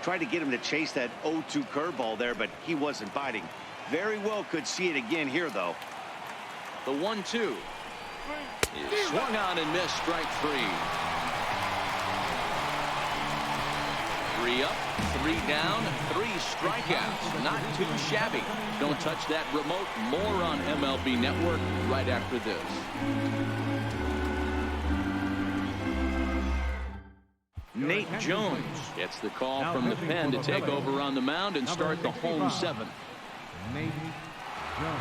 Tried to get him to chase that 0-2 curveball there, but he wasn't biting. Very well could see it again here, though. The 1-2 is swung on and missed, strike 3. 3 up, 3 down, 3 strikeouts. Not too shabby. Don't touch that remote. More on MLB Network right after this. Nate Jones gets the call from the pen to take over on the mound and start the home 7th. Nate Jones.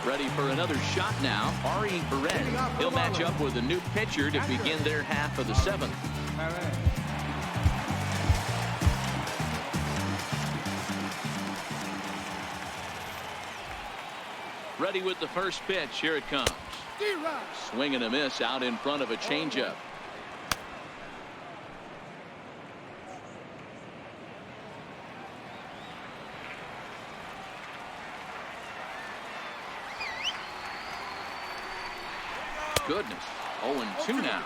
Ready for another shot now. Ari Beren. He'll match up with a new pitcher to begin their half of the 7th. Ready with the first pitch. Here it comes. Swing and a miss out in front of a changeup. Goodness. 0-2 now.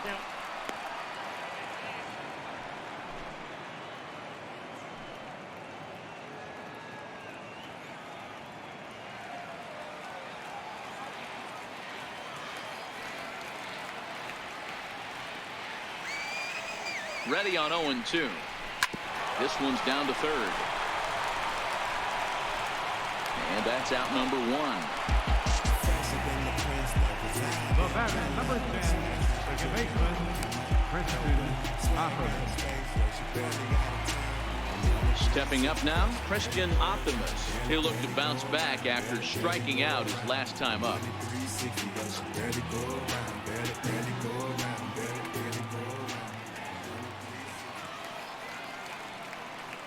Ready on 0-2. This one's down to third. And that's out number 1. The batter, number 10, second baseman, Christian Optimus. Stepping up now, Christian Optimus. He'll look to bounce back after striking out his last time up.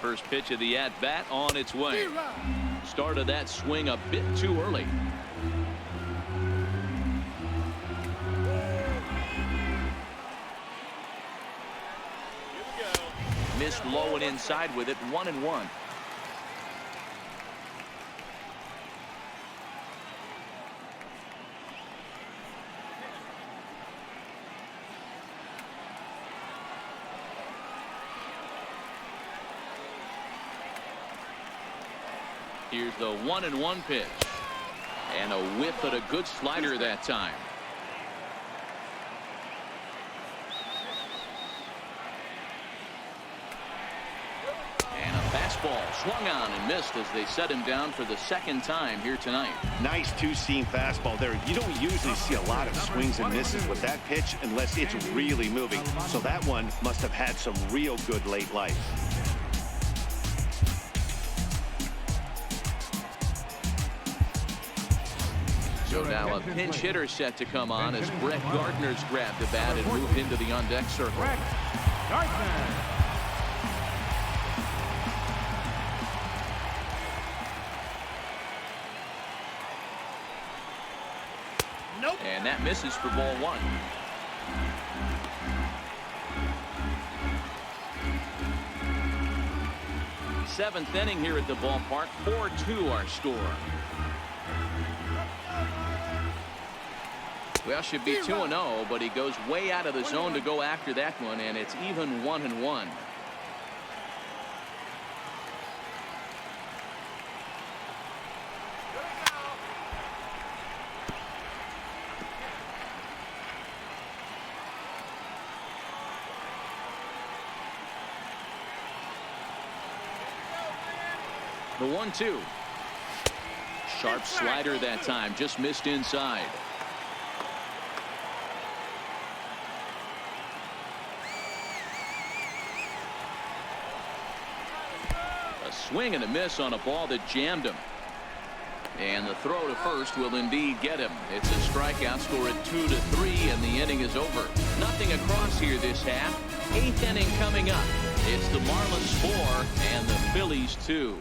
First pitch of the at-bat on its way. Started that swing a bit too early. Missed low and inside with it. 1-1. Here's the 1-1 pitch. And a whiff at a good slider that time. fastball swung on and missed as they set him down for the second time here tonight. Nice two-seam fastball there. You don't usually see a lot of swings and misses with that pitch unless it's really moving. So that one must have had some real good late life. So now a pinch hitter set to come on as Brett Gardner's grabbed the bat and moved into the on-deck circle. Brett Gardner. And that misses for ball one. Seventh inning here at the ballpark. 4-2 our score. Well, should be 2-0, but he goes way out of the zone to go after that one, and it's even 1-1. The 1-2. Sharp slider that time, just missed inside. A swing and a miss on a ball that jammed him. And the throw to first will indeed get him. It's a strikeout, score at 2-3, and the inning is over. Nothing across here this half. Eighth inning coming up. It's the Marlins 4 and the Phillies 2.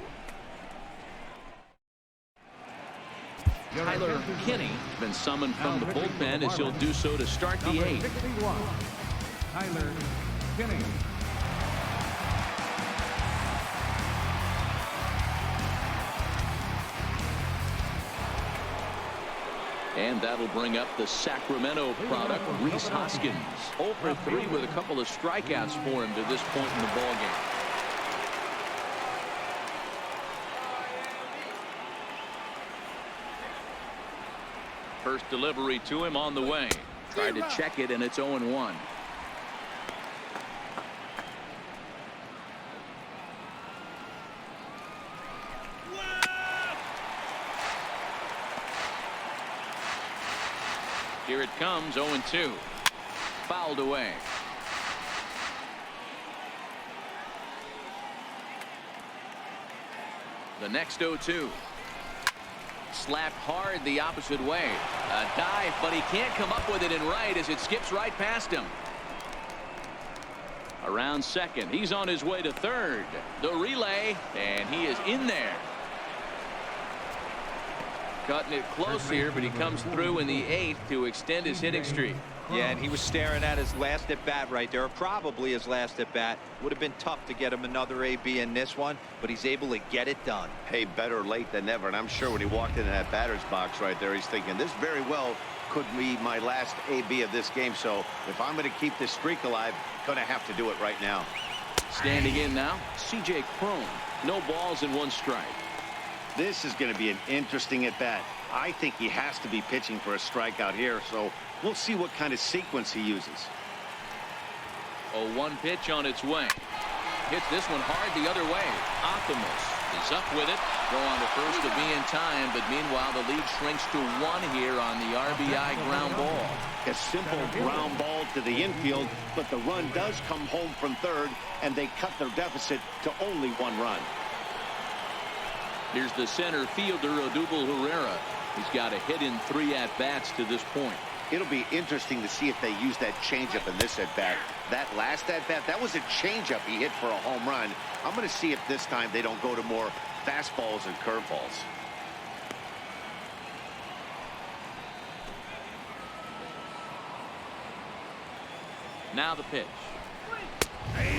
Tyler Kinney has been summoned from the bullpen as he'll do so to start the eighth. Tyler Kinney. And that'll bring up the Sacramento product, Rhys Hoskins. 0 for 3 with a couple of strikeouts for him to this point in the ballgame. First delivery to him on the way. Tried to check it, and it's 0-1. Here it comes, 0-2. Fouled away. The next 0-2. Slapped hard the opposite way. A dive, but he can't come up with it in right as it skips right past him. Around second. He's on his way to third. The relay, and he is in there. Cutting it close here, but he comes through in the eighth to extend his hitting streak. Yeah, and he was staring at his last at bat right there, probably his last at bat. Would have been tough to get him another AB in this one, but he's able to get it done. Hey, better late than never. And I'm sure when he walked into that batter's box right there, he's thinking this very well could be my last AB of this game. So if I'm going to keep this streak alive, going to have to do it right now. Standing in now, C.J. Cron. No balls and 1 strike. This is going to be an interesting at bat. I think he has to be pitching for a strikeout here, so we'll see what kind of sequence he uses. 0-1 pitch on its way. Hits this one hard the other way. Optimus is up with it. Go on to first to be in time, but meanwhile the lead shrinks to 1 here on the RBI ground ball. A simple ground ball to the infield, but the run does come home from third, and they cut their deficit to only 1 run. Here's the center fielder, Odubel Herrera. He's got a hit in 3 at-bats to this point. It'll be interesting to see if they use that changeup in this at-bat. That last at-bat, that was a changeup he hit for a home run. I'm going to see if this time they don't go to more fastballs and curveballs. Now the pitch.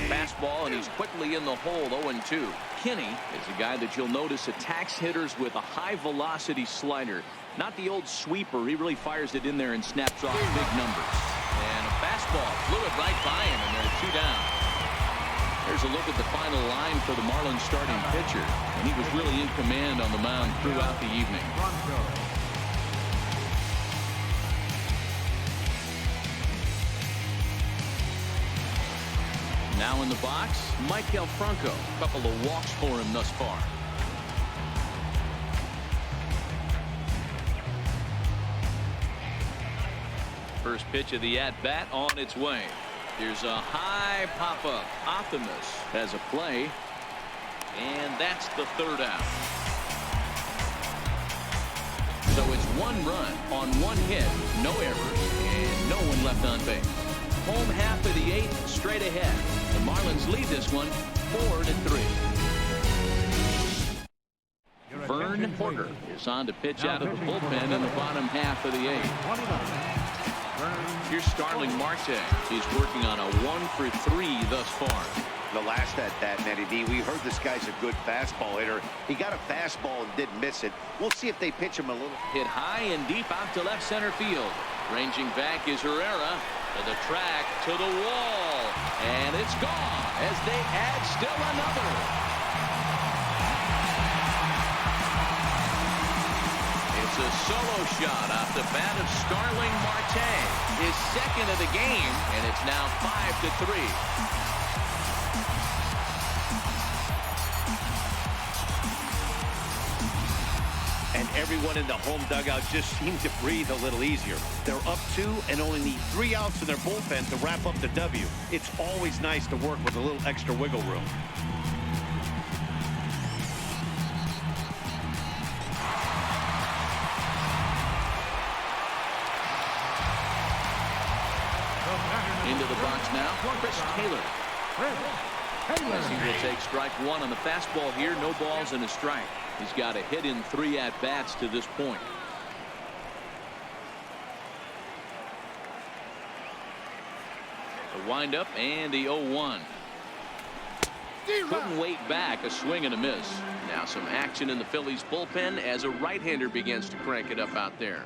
Fastball, and he's quickly in the hole. 0-2. Kinney is a guy that you'll notice attacks hitters with a high-velocity slider. Not the old sweeper. He really fires it in there and snaps off big numbers. And a fastball flew it right by him, and they're 2 down. Here's a look at the final line for the Marlins starting pitcher. And he was really in command on the mound throughout the evening. Now in the box, Maikel Franco. A couple of walks for him thus far. First pitch of the at-bat on its way. Here's a high pop-up. Optimus has a play. And that's the third out. So it's 1 run on 1 hit, no errors, and no one left on base. Home half of the 8th, straight ahead. The Marlins lead this one 4-3. Vern Porter is on to pitch out of the bullpen in the bottom half of the 8th. Here's Starling Marte. He's working on a 1-for-3 thus far. The last at that, Nettie D, we heard this guy's a good fastball hitter. He got a fastball and didn't miss it. We'll see if they pitch him a little. Hit high and deep out to left center field. Ranging back is Herrera. To the track, to the wall. And it's gone as they add still another. It's a solo shot off the bat of Starling Marte. His second of the game, and it's now 5-3. And everyone in the home dugout just seemed to breathe a little easier. They're up 2 and only need 3 outs in their bullpen to wrap up the W. It's always nice to work with a little extra wiggle room. Into the box now, Chris Taylor. As he will take strike 1 on the fastball here. No balls and a strike. He's got a hit in 3 at-bats to this point. The windup and the 0-1. Couldn't wait back. A swing and a miss. Now some action in the Phillies bullpen as a right-hander begins to crank it up out there.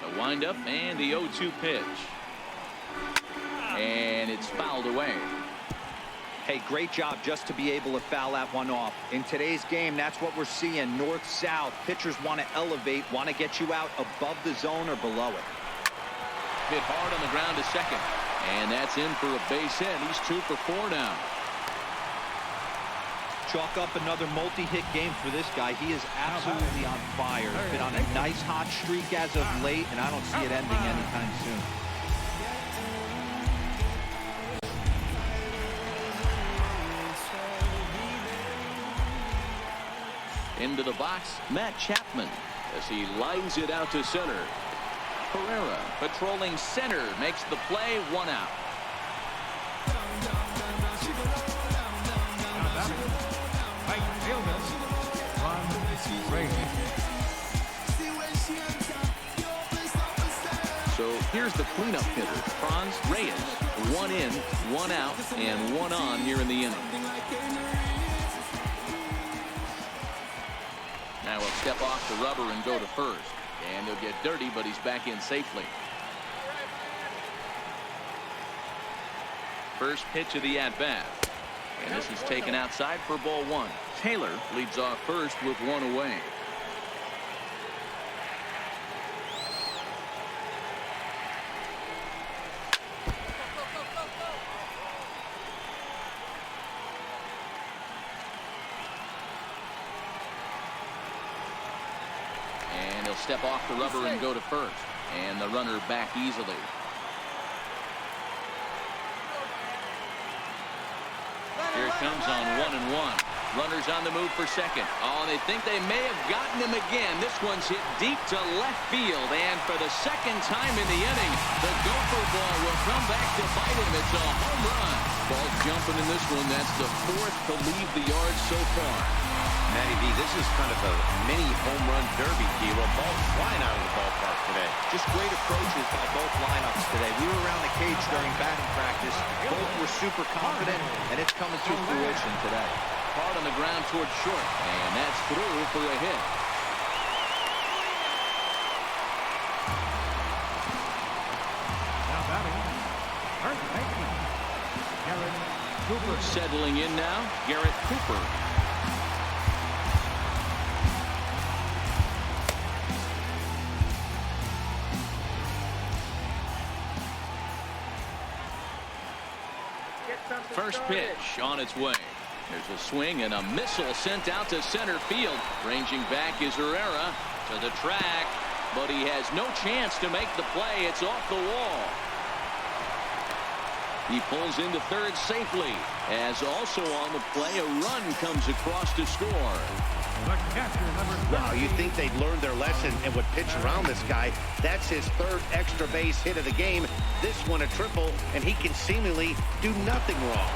The windup and the 0-2 pitch. And it's fouled away. Hey, great job just to be able to foul that one off. In today's game, that's what we're seeing. North-south. Pitchers want to elevate, want to get you out above the zone or below it. Hit hard on the ground to second. And that's in for a base hit. He's 2 for 4 now. Chalk up another multi-hit game for this guy. He is absolutely on fire. He's been on a nice hot streak as of late, and I don't see it ending anytime soon. Into the box, Matt Chapman as he lines it out to center. Herrera patrolling center makes the play. 1 out. So here's the cleanup hitter, Franz Reyes. 1 in, 1 out, and 1 on here in the inning. Now he'll step off the rubber and go to first. And he'll get dirty, but he's back in safely. First pitch of the at-bat. And this is taken outside for ball 1. Taylor leads off first with 1 away. Step off the rubber and go to first. And the runner back easily. Here it comes on 1-1. Runners on the move for second. Oh, they think they may have gotten him again. This one's hit deep to left field. And for the second time in the inning, the gopher ball will come back to bite him. It's a home run. Ball jumping in this one. That's the 4th to leave the yard so far. Matty V, this is kind of a mini home run derby, Kilo. Ball flying out of the ballpark today. Just great approaches by both lineups today. We were around the cage during batting practice. Both were super confident, and it's coming to fruition today. Hard on the ground towards short, and that's through for a hit. Now batting, first baseman, Garrett Cooper. Settling in now, Garrett Cooper. First pitch on its way. There's a swing and a missile sent out to center field. Ranging back is Herrera to the track, but he has no chance to make the play. It's off the wall. He pulls into third safely, as also on the play a run comes across to score. Wow, you think they'd learned their lesson and would pitch around this guy. That's his third extra base hit of the game. This one a triple, and he can seemingly do nothing wrong.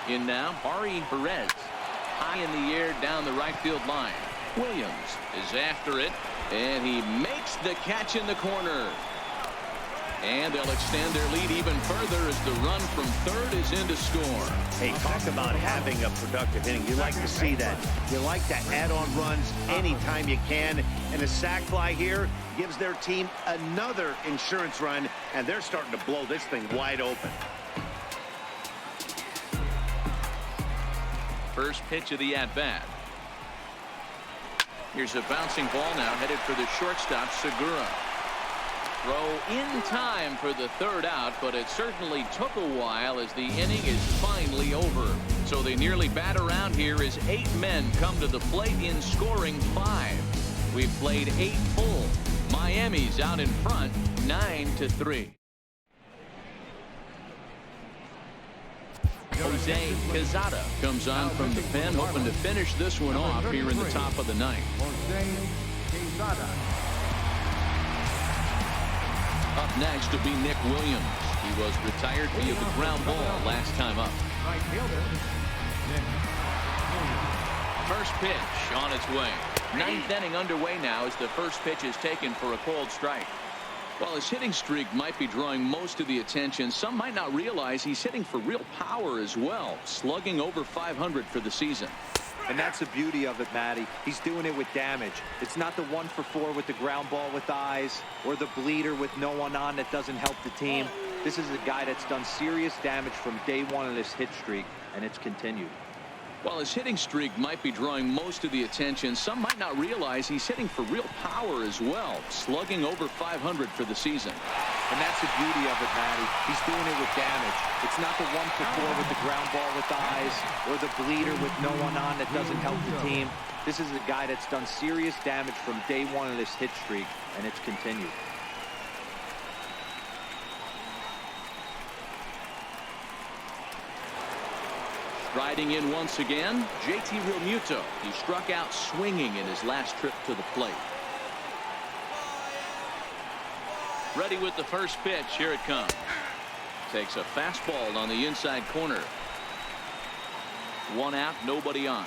In now, Ari Perez. High in the air down the right field line. Williams is after it, and he makes the catch in the corner. And they'll extend their lead even further as the run from third is in to score. Hey, talk about having a productive inning. You like to see that. You like to add on runs anytime you can. And a sac fly here gives their team another insurance run, and they're starting to blow this thing wide open. First pitch of the at-bat. Here's a bouncing ball now headed for the shortstop, Segura. Throw in time for the third out, but it certainly took a while as the inning is finally over. So they nearly bat around here as 8 men come to the plate in scoring 5. We've played 8 full. Miami's out in front 9-3. Jose Quezada comes on from the pen, hoping to finish this one off here in the top of the ninth. Up next will be Nick Williams. He was retired via the ground ball last time up. First pitch on its way. 9th inning underway now as the first pitch is taken for a cold strike. While his hitting streak might be drawing most of the attention, some might not realize he's hitting for real power as well, slugging over 500 for the season. And that's the beauty of it, Matty. He's doing it with damage. It's not the 1 for 4 with the ground ball with eyes or the bleeder with no one on that doesn't help the team. This is a guy that's done serious damage from day 1 of this hit streak, and it's continued. While his hitting streak might be drawing most of the attention, some might not realize he's hitting for real power as well, slugging over 500 for the season. And that's the beauty of it, Matty. He's doing it with damage. It's not the 1 for 4 with the ground ball with eyes or the bleeder with no one on that doesn't help the team. This is a guy that's done serious damage from day 1 of this hit streak, and it's continued. Riding in once again, JT Realmuto. He struck out swinging in his last trip to the plate. Ready with the first pitch. Here it comes. Takes a fastball on the inside corner. 1 out, nobody on.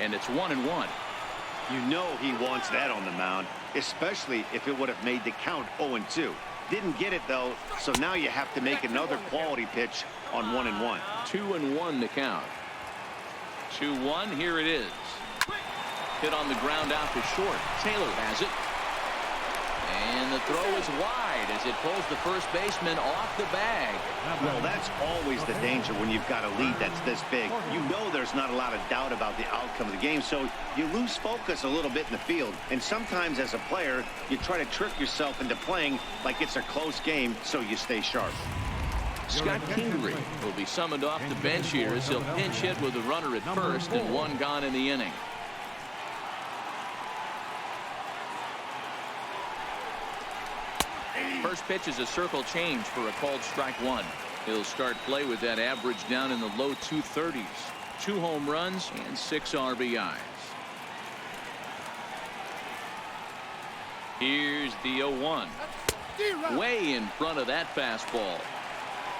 And it's 1-1. You know he wants that on the mound, especially if it would have made the count 0-2. Didn't get it, though, so now you have to make another quality pitch on 1-1. 2-1 the count. 2-1, here it is. Hit on the ground out to short. Taylor has it. And the throw is wide as it pulls the first baseman off the bag. Well, that's always the danger when you've got a lead that's this big. You know there's not a lot of doubt about the outcome of the game, so you lose focus a little bit in the field. And sometimes as a player, you try to trick yourself into playing like it's a close game so you stay sharp. Scott Kingery will be summoned off the bench here as he'll pinch hit with a runner at first and 1 gone in the inning. First pitch is a circle change for a called strike 1. He'll start play with that average down in the low 230s. 2 home runs and 6 RBIs. Here's the 0-1. Way in front of that fastball.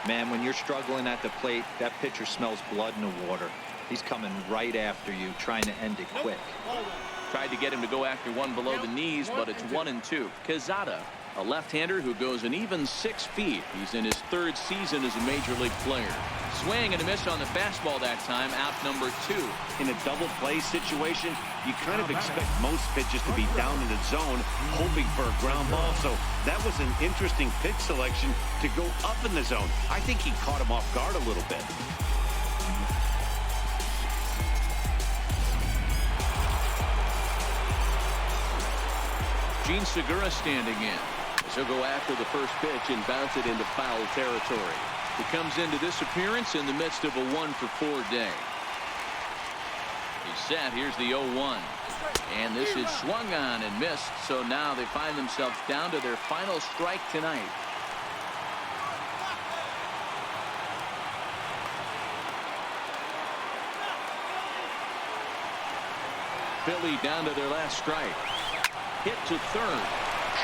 Man, when you're struggling at the plate, that pitcher smells blood in the water. He's coming right after you, trying to end it quick. Tried to get him to go after one below the knees, but it's 1-2. Quezada, a left-hander who goes an even 6 feet. He's in his 3rd season as a major league player. Swing and a miss on the fastball that time, out number 2. In a double play situation, you kind of expect most pitches to be down in the zone, hoping for a ground ball. So that was an interesting pitch selection to go up in the zone. I think he caught him off guard a little bit. Gene Segura standing in. He'll go after the first pitch and bounce it into foul territory. He comes into this appearance in the midst of a 1-for-4 day. He's set. Here's the 0-1. And this is swung on and missed. So now they find themselves down to their final strike tonight. Philly down to their last strike. Hit to third.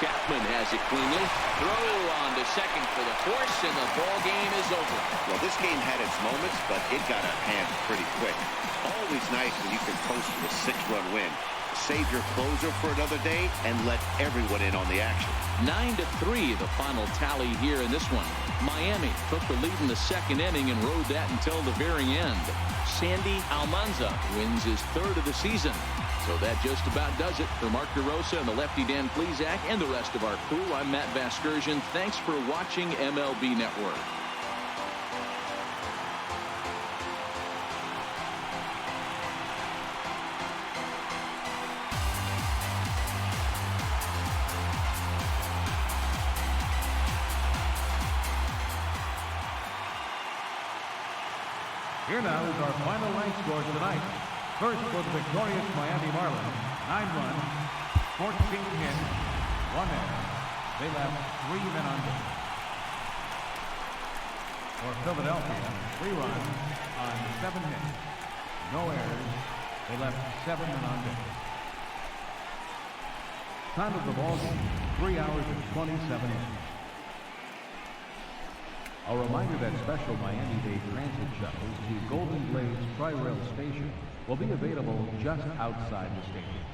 Chapman has it cleanly. Throw on to second for the force, and the ball game is over. Well, this game had its moments, but it got out of hand pretty quick. Always nice when you can post a 6-run win. Save your closer for another day and let everyone in on the action. 9-3 the final tally here in this one. Miami took the lead in the second inning and rode that until the very end. Sandy Almanza wins his 3rd of the season. So that just about does it for Mark DeRosa and the lefty Dan Plesac and the rest of our crew. I'm Matt Vasgersian. Thanks for watching MLB Network. Here now is our final line score tonight. First for the victorious Miami Marlins, 9 runs, 14 hits, 1 error. They left 3 men on base. For Philadelphia, 3 runs on 7 hits, no errors. They left 7 men on base. Time of the ball game, 3 hours and 27 minutes. A reminder that special Miami-Dade transit shuttles to Golden Glades Tri-Rail Station will be available just outside the stadium.